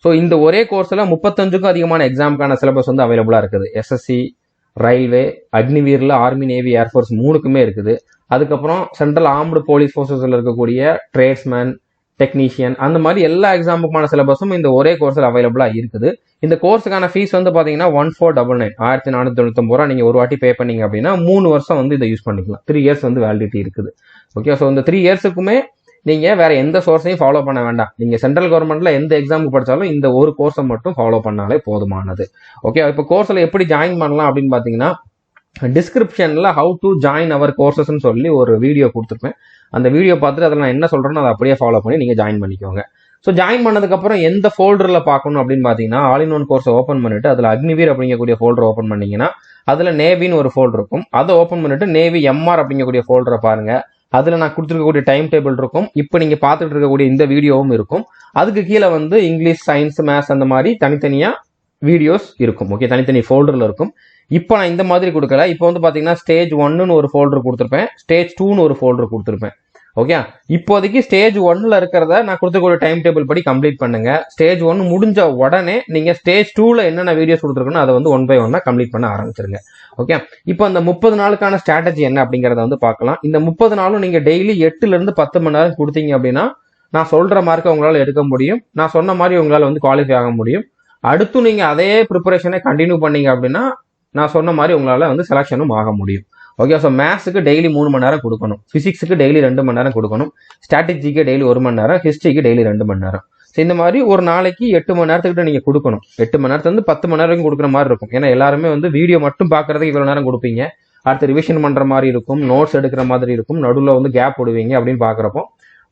ஸோ இந்த ஒரே கோர்ஸில் 35க்கும் அதிகமான எக்ஸாமுக்கான சிலபஸ் வந்து அவைலபிளாக இருக்குது. எஸ்எஸ்சி, ரயில்வே, அக்னிவீரில் ஆர்மி, நேவி, ஏர்ஃபோர்ஸ் 3க்குமே இருக்குது. அதுக்கப்புறம் சென்ட்ரல் ஆர்ம்டு போலீஸ் ஃபோர்ஸஸில் இருக்கக்கூடிய ட்ரேட்ஸ்மேன், டெக்னீஷியன், அந்த மாதிரி எல்லா எக்ஸாமுக்குமான சிலபஸும் இந்த ஒரே கோர்ஸில் அவைலபிளாக இருக்குது. இந்த கோர்ஸுக்கான ஃபீஸ் வந்து பார்த்தீங்கன்னா 1499 1499 ரூபா. நீங்கள் ஒரு வாட்டி பே பண்ணீங்க அப்படின்னா 3 வருஷம் வந்து இதை யூஸ் பண்ணிக்கலாம். 3 இயர்ஸ் வந்து வேலிடிட்டி இருக்குது. ஓகே, ஸோ இந்த 3 இயர்ஸுக்குமே நீங்கள் வேற எந்த சோர்ஸையும் ஃபாலோ பண்ண வேண்டாம். நீங்கள் சென்ட்ரல் கவர்மெண்ட்ல எந்த எக்ஸாமுக்கு படித்தாலும் இந்த ஒரு கோர்ஸை மட்டும் ஃபாலோ பண்ணாலே போதுமானது. ஓகே, இப்போ கோர்ஸில் எப்படி ஜாயின் பண்ணலாம் அப்படின்னு பார்த்தீங்கன்னா டிஸ்கிரிப்ஷனில் ஹவு டு ஜாயின் அவர் கோர்சஸ்ன்னு சொல்லி ஒரு வீடியோ கொடுத்துருப்பேன். அந்த வீடியோ பார்த்துட்டு அதில் நான் என்ன சொல்கிறேன்னு அதை அப்படியே ஃபாலோ பண்ணி நீங்கள் ஜாயின் பண்ணிக்கோங்க. ஸோ ஜாயின் பண்ணதுக்கப்புறம் எந்த ஃபோல்டரில் பார்க்கணும் அப்படின்னு பார்த்தீங்கன்னா ஆல் இன் ஒன் கோர்ஸை ஓப்பன் பண்ணிட்டு அதில் அக்னிவீர் அப்படிங்கக்கூடிய ஃபோல்டர் ஓப்பன் பண்ணீங்கன்னா அதில் நேவின்னு ஒரு ஃபோல்டர் இருக்கும். அதை ஓப்பன் பண்ணிட்டு நேவி எம்ஆர் அப்படிங்கக்கூடிய ஃபோல்டரை பாருங்க. அதில் நான் கொடுத்துருக்கக்கூடிய டைம் டேபிள் இருக்கும். இப்போ நீங்கள் பார்த்துட்டு இருக்கக்கூடிய இந்த வீடியோவும் இருக்கும். அதுக்கு கீழே வந்து இங்கிலீஷ், சயின்ஸ், மேத்ஸ் அந்த மாதிரி தனித்தனியாக வீடியோஸ் இருக்கும். ஓகே, தனித்தனி ஃபோல்டரில் இருக்கும். இப்போ நான் இந்த மாதிரி கொடுக்கல. இப்போ வந்து பார்த்தீங்கன்னா ஸ்டேஜ் 1ன்னு ஒரு ஃபோல்டர் கொடுத்துருப்பேன், ஸ்டேஜ் 2ன்னு ஒரு ஃபோல்டர் கொடுத்துருப்பேன். ஓகே, இப்போதைக்கு ஸ்டேஜ் 1ல இருக்கிறத நான் கொடுத்துருக்க டைம் டேபிள் படி கம்ப்ளீட் பண்ணுங்க. ஸ்டேஜ் 1 முடிஞ்ச உடனே நீங்க ஸ்டேஜ் 2ல என்னென்ன வீடியோஸ் கொடுத்துருக்கணும் அதை வந்து 1 by 1 கம்ப்ளீட் பண்ண ஆரம்பிச்சிருங்க. ஓகே, இப்போ அந்த 30 நாளுக்கான ஸ்ட்ராட்டஜி என்ன அப்படிங்கறத வந்து பார்க்கலாம். இந்த 30 நாளும் நீங்க டெய்லி 8ல இருந்து 10 மணி நேரம் கொடுத்தீங்க அப்படின்னா நான் சொல்ற மார்க்கை உங்களால எடுக்க முடியும். நான் சொன்ன மாதிரி உங்களால வந்து குவாலிஃபை ஆக முடியும். அடுத்து நீங்க அதே ப்ரிப்பரேஷனை கண்டினியூ பண்ணீங்க அப்படின்னா நான் சொன்ன மாதிரி உங்களால வந்து செலக்ஷனும் ஆக முடியும். ஓகே, ஸோ மேத்ஸுக்கு டெய்லி 3 மணி நேரம் கொடுக்கணும், பிசிக்ஸுக்கு டெய்லி 2 மணி நேரம் கொடுக்கணும், ஸ்ட்ராட்டஜிக்கு டெய்லி 1 மணி நேரம், ஹிஸ்ட்ரிக்கு டெய்லி 2 மணி நேரம். ஸோ இந்த மாதிரி ஒரு நாளைக்கு 8 மணி நேரத்துக்கிட்ட நீங்கள் கொடுக்கணும். 8 மணி நேரத்துல இருந்து 10 மணி நேரம் கொடுக்குற மாதிரி இருக்கும். ஏன்னா எல்லாருமே வந்து வீடியோ மட்டும் பார்க்கறதுக்கு இவ்வளோ நேரம் கொடுப்பீங்க, அடுத்து ரிவிஷன் பண்ணுற மாதிரி இருக்கும், நோட்ஸ் எடுக்கிற மாதிரி இருக்கும், நடுவில் வந்து கேப் விடுவீங்க அப்படின்னு பார்க்குறப்போ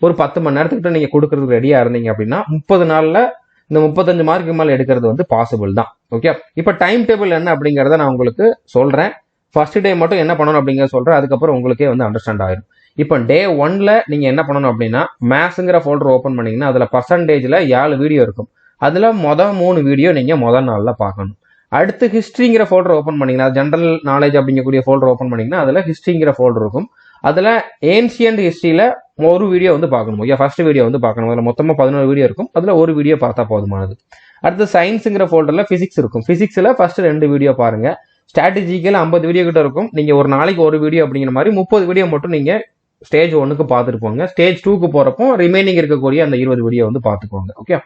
ஒரு 10 மணி நேரத்துக்கிட்ட நீங்கள் கொடுக்கறதுக்கு ரெடியாக இருந்தீங்க அப்படின்னா 30 நாளில் இந்த 35 மார்க்கு மேலே எடுக்கிறது வந்து பாசிபிள் தான். ஓகே, இப்போ டைம் டேபிள் என்ன அப்படிங்கிறத நான் உங்களுக்கு சொல்கிறேன். ஃபர்ஸ்ட் டே மட்டும் என்ன பண்ணணும் அப்படிங்கிறத சொல்கிறேன், அதுக்கப்புறம் உங்களுக்கே வந்து அண்டர்ஸ்டாண்ட் ஆகிடும். இப்போ டே 1ல நீங்கள் என்ன பண்ணணும் அப்படின்னா மேத்ஸுங்கிற ஃபோல்டர் ஓப்பன் பண்ணிங்கன்னா அதில் பர்சன்டேஜில் 7 வீடியோ இருக்கும். அதில் மொதல் 3 வீடியோ நீங்கள் முதல் நாளில் பார்க்கணும். அடுத்து ஹிஸ்ட்ரிங்கிற ஃபோல்டர் ஓப்பன் பண்ணிங்கன்னா ஜென்ரல் நாலேஜ் அப்படிங்கக்கூடிய ஃபோல்டர் ஓப்பன் பண்ணிங்கன்னா அதில் ஹிஸ்ட்ரிங்கிற ஃபோல்டர் இருக்கும். அதில் ஏன்ஷியன்ட் ஹிஸ்ட்ரியில் ஒரு வீடியோ வந்து பார்க்கணும். ஓகே, ஃபர்ஸ்ட் வீடியோ வந்து பார்க்கணும். அதில் மொத்தமாக 11 வீடியோ இருக்கும். அதில் ஒரு வீடியோ பார்த்தா போதுமானது. அடுத்து சயின்ஸுங்கிற ஃபோல்டரில் ஃபிசிக்ஸ் இருக்கும். ஃபிசிக்ஸில் ஃபர்ஸ்ட் 2 வீடியோ பாருங்க. ஸ்ட்ராட்டஜிக்கல் 50 வீடியோ கிட்ட இருக்கும். நீங்கள் ஒரு நாளைக்கு ஒரு வீடியோ அப்படிங்கிற மாதிரி 30 வீடியோ மட்டும் நீங்கள் ஸ்டேஜ் 1க்கு பார்த்துட்டு போங்க. ஸ்டேஜ் 2க்கு போகிறப்போ ரிமைனிங் இருக்கக்கூடிய அந்த 20 வீடியோ வந்து பார்த்துக்கோங்க. ஓகே,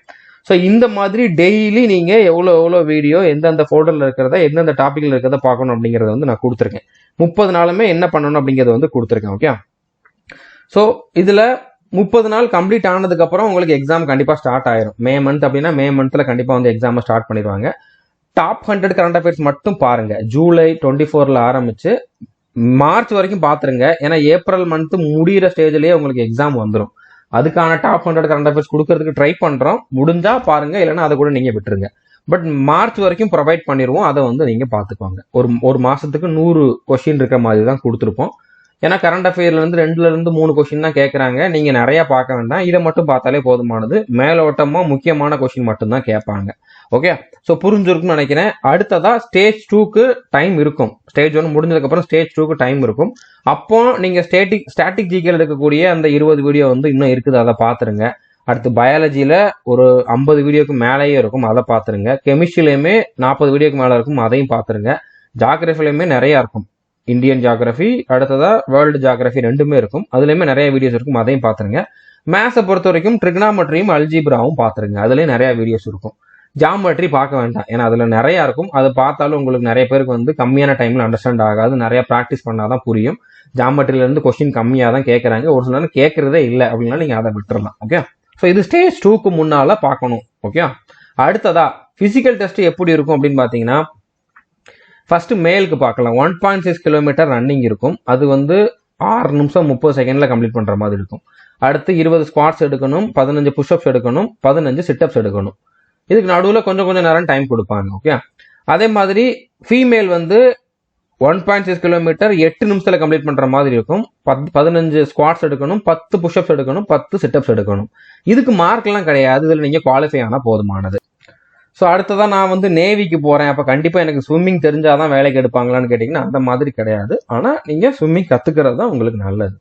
ஸோ இந்த மாதிரி டெய்லி நீங்கள் எவ்வளோ வீடியோ எந்தெந்த ஃபோல்டரில் இருக்கிறத எந்தெந்த டாப்பிக்கில் இருக்கிறத பார்க்கணும் அப்படிங்கிறத வந்து நான் கொடுத்துருக்கேன். 30 நாளுமே என்ன பண்ணணும் அப்படிங்கிறத வந்து கொடுத்துருக்கேன். ஓகே, ஸோ இதில் 30 நாள் கம்ப்ளீட் ஆனதுக்கப்புறம் உங்களுக்கு எக்ஸாம் கண்டிப்பாக ஸ்டார்ட் ஆயிரும். மே மந்த் அப்படின்னா மே மந்த்தில் கண்டிப்பாக வந்து எக்ஸாமை ஸ்டார்ட் பண்ணிடுவாங்க. டாப் 100 கரண்ட் அஃபேர்ஸ் மட்டும் பாருங்க. ஜூலை 24 ஆரம்பிச்சு மார்ச் வரைக்கும் பார்த்துருங்க. ஏன்னா ஏப்ரல் மந்த் முடிகிற ஸ்டேஜ்லேயே உங்களுக்கு எக்ஸாம் வந்துடும். அதுக்கான டாப் 100 கரண்ட் அஃபேர்ஸ் கொடுக்கறதுக்கு ட்ரை பண்ணுறோம். முடிஞ்சா பாருங்க, இல்லைன்னா அதை கூட நீங்கள் விட்டுருங்க. பட் மார்ச் வரைக்கும் ப்ரொவைட் பண்ணிடுவோம். அதை வந்து நீங்கள் பார்த்துக்கோங்க. ஒரு மாதத்துக்கு 100 கொஸ்டின் இருக்கிற மாதிரி தான் கொடுத்துருப்போம். ஏன்னா கரண்ட் அஃபேர்ல இருந்து 2 3 கொஸ்டின் தான் கேட்குறாங்க. நீங்கள் நிறையா பார்க்க வேண்டாம், இதை மட்டும் பார்த்தாலே போதுமானது. மேலோட்டமாக முக்கியமான கொஸ்டின் மட்டும்தான் கேட்பாங்க. ஓகே, ஸோ புரிஞ்சிருக்கும்னு நினைக்கிறேன். அடுத்ததா ஸ்டேஜ் 2க்கு டைம் இருக்கும். ஸ்டேஜ் 1 முடிஞ்சதுக்கப்புறம் ஸ்டேஜ் 2க்கு டைம் இருக்கும். அப்போ நீங்கள் ஸ்டாட்டிக் ஜிகேல இருக்கக்கூடிய அந்த 20 வீடியோ வந்து இன்னும் இருக்குது, அதை பார்த்துருங்க. அடுத்து பயாலஜியில் ஒரு 50 வீடியோக்கு மேலேயே இருக்கும், அதை பார்த்துருங்க. கெமிஸ்ட்ரிலையுமே 40 வீடியோக்கு மேலே இருக்கும், அதையும் பார்த்துருங்க. ஜாகிரபிலையுமே நிறையா இருக்கும். இந்தியன் ஜாகிரபி, அடுத்ததா வேர்ல்டு ஜாகிரபி ரெண்டுமே இருக்கும். அதுலேயுமே நிறைய வீடியோஸ் இருக்கும், அதையும் பார்த்துருங்க. மேத்ஸை பொறுத்த வரைக்கும் ட்ரிகனாமெட்ரியும் அல்ஜிப்ராவும் பார்த்துருங்க, அதுலேயும் நிறைய வீடியோஸ் இருக்கும். ஜாமெட்ரி பார்க்க வேண்டாம், ஏன்னா அதில் நிறையா இருக்கும். அதை பார்த்தாலும் உங்களுக்கு நிறைய பேருக்கு வந்து கம்மியான டைமில் அண்டர்ஸ்டாண்ட் ஆகாது. நிறைய ப்ராக்டிஸ் பண்ணாதான் புரியும். ஜாமெட்ரியிலேருந்து கொஸ்டின் கம்மியாக தான் கேட்குறாங்க, ஒரு சில நேரம் கேட்குறதே இல்லை அப்படின்னா நீங்கள் அதை விட்டுறலாம். ஓகே, ஸோ இது ஸ்டேஜ் 2க்கு முன்னால் பார்க்கணும். ஓகே, அடுத்ததா ஃபிசிக்கல் டெஸ்ட் எப்படி இருக்கும் அப்படின்னு பார்த்தீங்கன்னா, ஃபர்ஸ்ட் மேலுக்கு பார்க்கலாம். 1.6 கிலோமீட்டர் ரன்னிங் இருக்கும். அது வந்து 6 நிமிஷம் 30 செகண்ட்ல கம்ப்ளீட் பண்ற மாதிரி இருக்கும். அடுத்து 20 ஸ்குவாட்ஸ் எடுக்கணும், 15 புஷ்அப்ஸ் எடுக்கணும், 15 சிட்டப்ஸ் எடுக்கணும். இதுக்கு நடுவில் கொஞ்சம் நேரம் டைம் கொடுப்பாங்க. ஓகே, அதே மாதிரி ஃபீமேல் வந்து 1.6 கிலோமீட்டர் 8 நிமிஷத்துல கம்ப்ளீட் பண்ற மாதிரி இருக்கும். 15 ஸ்குவாட்ஸ் எடுக்கணும், 10 புஷ்அப்ஸ் எடுக்கணும், 10 சிட்டப்ஸ் எடுக்கணும். இதுக்கு மார்க் எல்லாம் கிடையாது, இதுல நீங்க குவாலிஃபை ஆனா போதுமானது. ஸோ அடுத்ததான் நான் வந்து நேவிக்கு போகிறேன், அப்போ கண்டிப்பாக எனக்கு ஸ்விம்மிங் தெரிஞ்சாதான் வேலைக்கு எடுப்பாங்களான்னு கேட்டிங்கன்னா அந்த மாதிரி கிடையாது. ஆனால் நீங்கள் ஸ்விம்மிங் கற்றுக்கிறது தான் உங்களுக்கு நல்லது.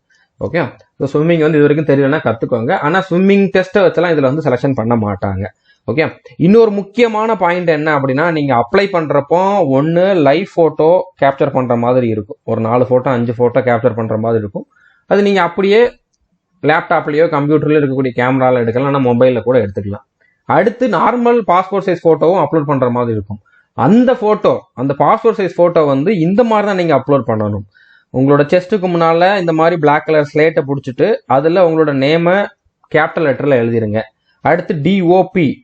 ஓகே, ஸோ ஸ்விம்மிங் வந்து இது வரைக்கும் தெரியலன்னா கற்றுக்கோங்க. ஆனால் ஸ்விம்மிங் டெஸ்ட்டை வச்செல்லாம் இதில் வந்து செலெக்ஷன் பண்ண மாட்டாங்க. ஓகே, இன்னொரு முக்கியமான பாயிண்ட் என்ன அப்படின்னா, நீங்கள் அப்ளை பண்ணுறப்போ ஒன்று லைவ் ஃபோட்டோ கேப்சர் பண்ணுற மாதிரி இருக்கும். ஒரு 4 ஃபோட்டோ 5 ஃபோட்டோ கேப்சர் பண்ணுற மாதிரி இருக்கும். அது நீங்கள் அப்படியே லேப்டாப்லேயோ கம்ப்யூட்டர்லேயோ இருக்கக்கூடிய கேமராவில் எடுக்கலாம், ஆனால் மொபைலில் கூட எடுத்துக்கலாம். அடுத்து நார்மல் பாஸ்போர்ட் சைஸ் ஃபோட்டோவும் அப்லோட் பண்ணுற மாதிரி இருக்கும். அந்த பாஸ்போர்ட் சைஸ் ஃபோட்டோ வந்து இந்த மாதிரி தான் நீங்கள் அப்லோட் பண்ணணும். உங்களோட செஸ்ட்டுக்கு முன்னால் இந்த மாதிரி பிளாக் கலர் ஸ்லேட்டை பிடிச்சிட்டு அதில் உங்களோட நேமை கேபிட்டல் லெட்டரில் எழுதிருங்க. அடுத்து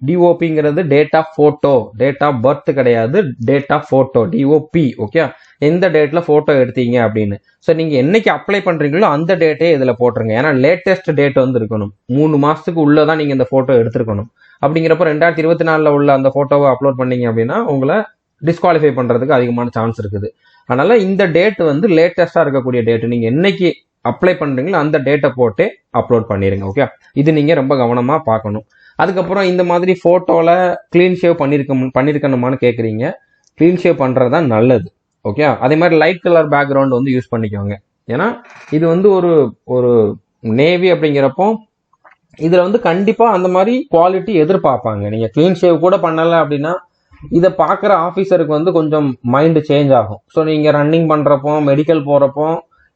டிஓபிங்கிறது date of photo, date of birth கிடையாது, date of photo, DOB. Okay, எந்த டேட்டில் ஃபோட்டோ எடுத்தீங்க அப்படின்னு. ஸோ நீங்கள் என்னைக்கு அப்ளை பண்ணுறீங்களோ அந்த டேட்டே இதில் போட்டுருங்க. ஏன்னா லேட்டஸ்ட் டேட் வந்து இருக்கணும். 3 மாதத்துக்கு உள்ளே தான் நீங்கள் இந்த ஃபோட்டோ எடுத்துருக்கணும். அப்படிங்கிறப்ப 2024 உள்ள அந்த ஃபோட்டோவை அப்லோட் பண்ணீங்க அப்படின்னா உங்களை டிஸ்குவாலிஃபை பண்ணுறதுக்கு அதிகமான சான்ஸ் இருக்குது. அதனால இந்த டேட் வந்து லேட்டஸ்ட்டாக இருக்கக்கூடிய டேட். நீங்கள் என்னைக்கு அப்ளை பண்ணுறீங்களோ அந்த டேட்டை போட்டு அப்லோட் பண்ணிடுங்க. ஓகே, இது நீங்கள் ரொம்ப கவனமாக பார்க்கணும். அதுக்கப்புறம் இந்த மாதிரி ஃபோட்டோவில் க்ளீன் ஷேவ் பண்ணியிருக்கணுமான்னு கேட்குறீங்க. க்ளீன் ஷேவ் பண்ணுறது தான் நல்லது. ஓகே, அதே மாதிரி லைட் கலர் பேக்ரவுண்ட் வந்து யூஸ் பண்ணிக்கோங்க. ஏன்னா இது வந்து ஒரு நேவி அப்படிங்கிறப்போ இதில் வந்து கண்டிப்பாக அந்த மாதிரி குவாலிட்டி எதிர்பார்ப்பாங்க. நீங்கள் க்ளீன் ஷேவ் கூட பண்ணலை அப்படின்னா இதை பார்க்குற ஆஃபீஸருக்கு வந்து கொஞ்சம் மைண்டு சேஞ்ச் ஆகும். ஸோ நீங்கள் ரன்னிங் பண்ணுறப்போ மெடிக்கல் போகிறப்போ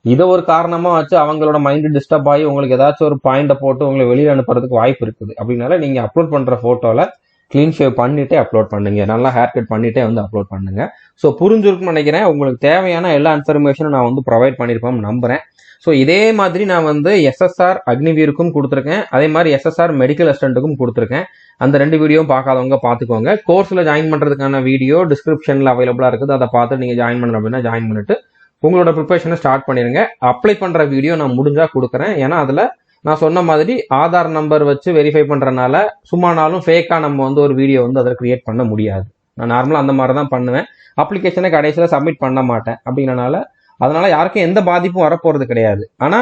இதை ஒரு காரணமாக வச்சு அவங்களோட மைண்டு டிஸ்டர்ப் ஆகி உங்களுக்கு ஏதாச்சும் ஒரு பாயிண்டை போட்டு உங்களை வெளியில் அனுப்புறதுக்கு வாய்ப்பு இருக்குது. அப்படின்னால நீங்கள் அப்லோட் பண்ணுற ஃபோட்டோவில் க்ளீன் ஷேவ் பண்ணிட்டே அப்லோட் பண்ணுங்க. நல்லா ஹேர் கட் பண்ணிட்டே வந்து அப்லோட் பண்ணுங்க. ஸோ புரிஞ்சிருக்குன்னு நினைக்கிறேன். உங்களுக்கு தேவையான எல்லா இன்ஃபர்மேஷனும் நான் வந்து ப்ரொவைட் பண்ணியிருப்பேன் நம்புறேன். ஸோ இதே மாதிரி நான் வந்து எஸ்எஸ்ஆர் அக்னிவீருக்கும் கொடுத்துருக்கேன், அதே மாதிரி எஸ்எஸ்ஆர் மெடிக்கல் அசிஸ்டண்ட்டுக்கும் கொடுத்துருக்கேன். அந்த 2 வீடியோவும் பார்க்காதவங்க பார்த்துக்கோங்க. கோர்ஸில் ஜாயின் பண்ணுறதுக்கான வீடியோ டிஸ்கிரிப்ஷனில் அவைலபிளாக இருக்குது, அதை பார்த்து நீங்கள் ஜாயின் பண்ணணும் அப்படின்னா ஜாயின் பண்ணிட்டு உங்களோட ப்ரிப்பரேஷனை ஸ்டார்ட் பண்ணிடுங்க. அப்ளை பண்ணுற வீடியோ நான் முடிஞ்சால் கொடுக்குறேன். ஏன்னா அதில் நான் சொன்ன மாதிரி ஆதார் நம்பர் வச்சு வெரிஃபை பண்ணுறனால சும்மானாலும் ஃபேக்காக நம்ம வந்து ஒரு வீடியோ வந்து அதை கிரியேட் பண்ண முடியாது. நான் நார்மலாக அந்த மாதிரி தான் பண்ணுவேன். அப்ளிகேஷனை கடைசியில் சப்மிட் பண்ண மாட்டேன். அப்படிங்கிறனால அதனால யாருக்கும் எந்த பாதிப்பும் வரப்போறது கிடையாது. ஆனா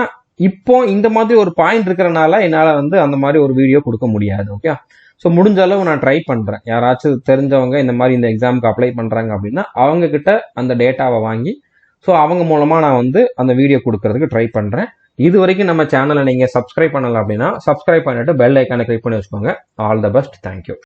இப்போ இந்த மாதிரி ஒரு பாயிண்ட் இருக்கிறனால என்னால வந்து அந்த மாதிரி ஒரு வீடியோ கொடுக்க முடியாது. ஓகே, ஸோ முடிஞ்ச அளவு நான் ட்ரை பண்றேன். யாராச்சும் தெரிஞ்சவங்க இந்த மாதிரி இந்த எக்ஸாமுக்கு அப்ளை பண்றாங்க அப்படின்னா அவங்க கிட்ட அந்த டேட்டாவை வாங்கி ஸோ அவங்க மூலமா நான் வந்து அந்த வீடியோ கொடுக்கறதுக்கு ட்ரை பண்றேன். இது வரைக்கும் நம்ம சேனலை நீங்க சப்ஸ்கிரைப் பண்ணல அப்படின்னா சப்ஸ்கிரைப் பண்ணிட்டு பெல் ஐக்கானை கிளிக் பண்ணி வச்சுக்கோங்க. All the best, thank you.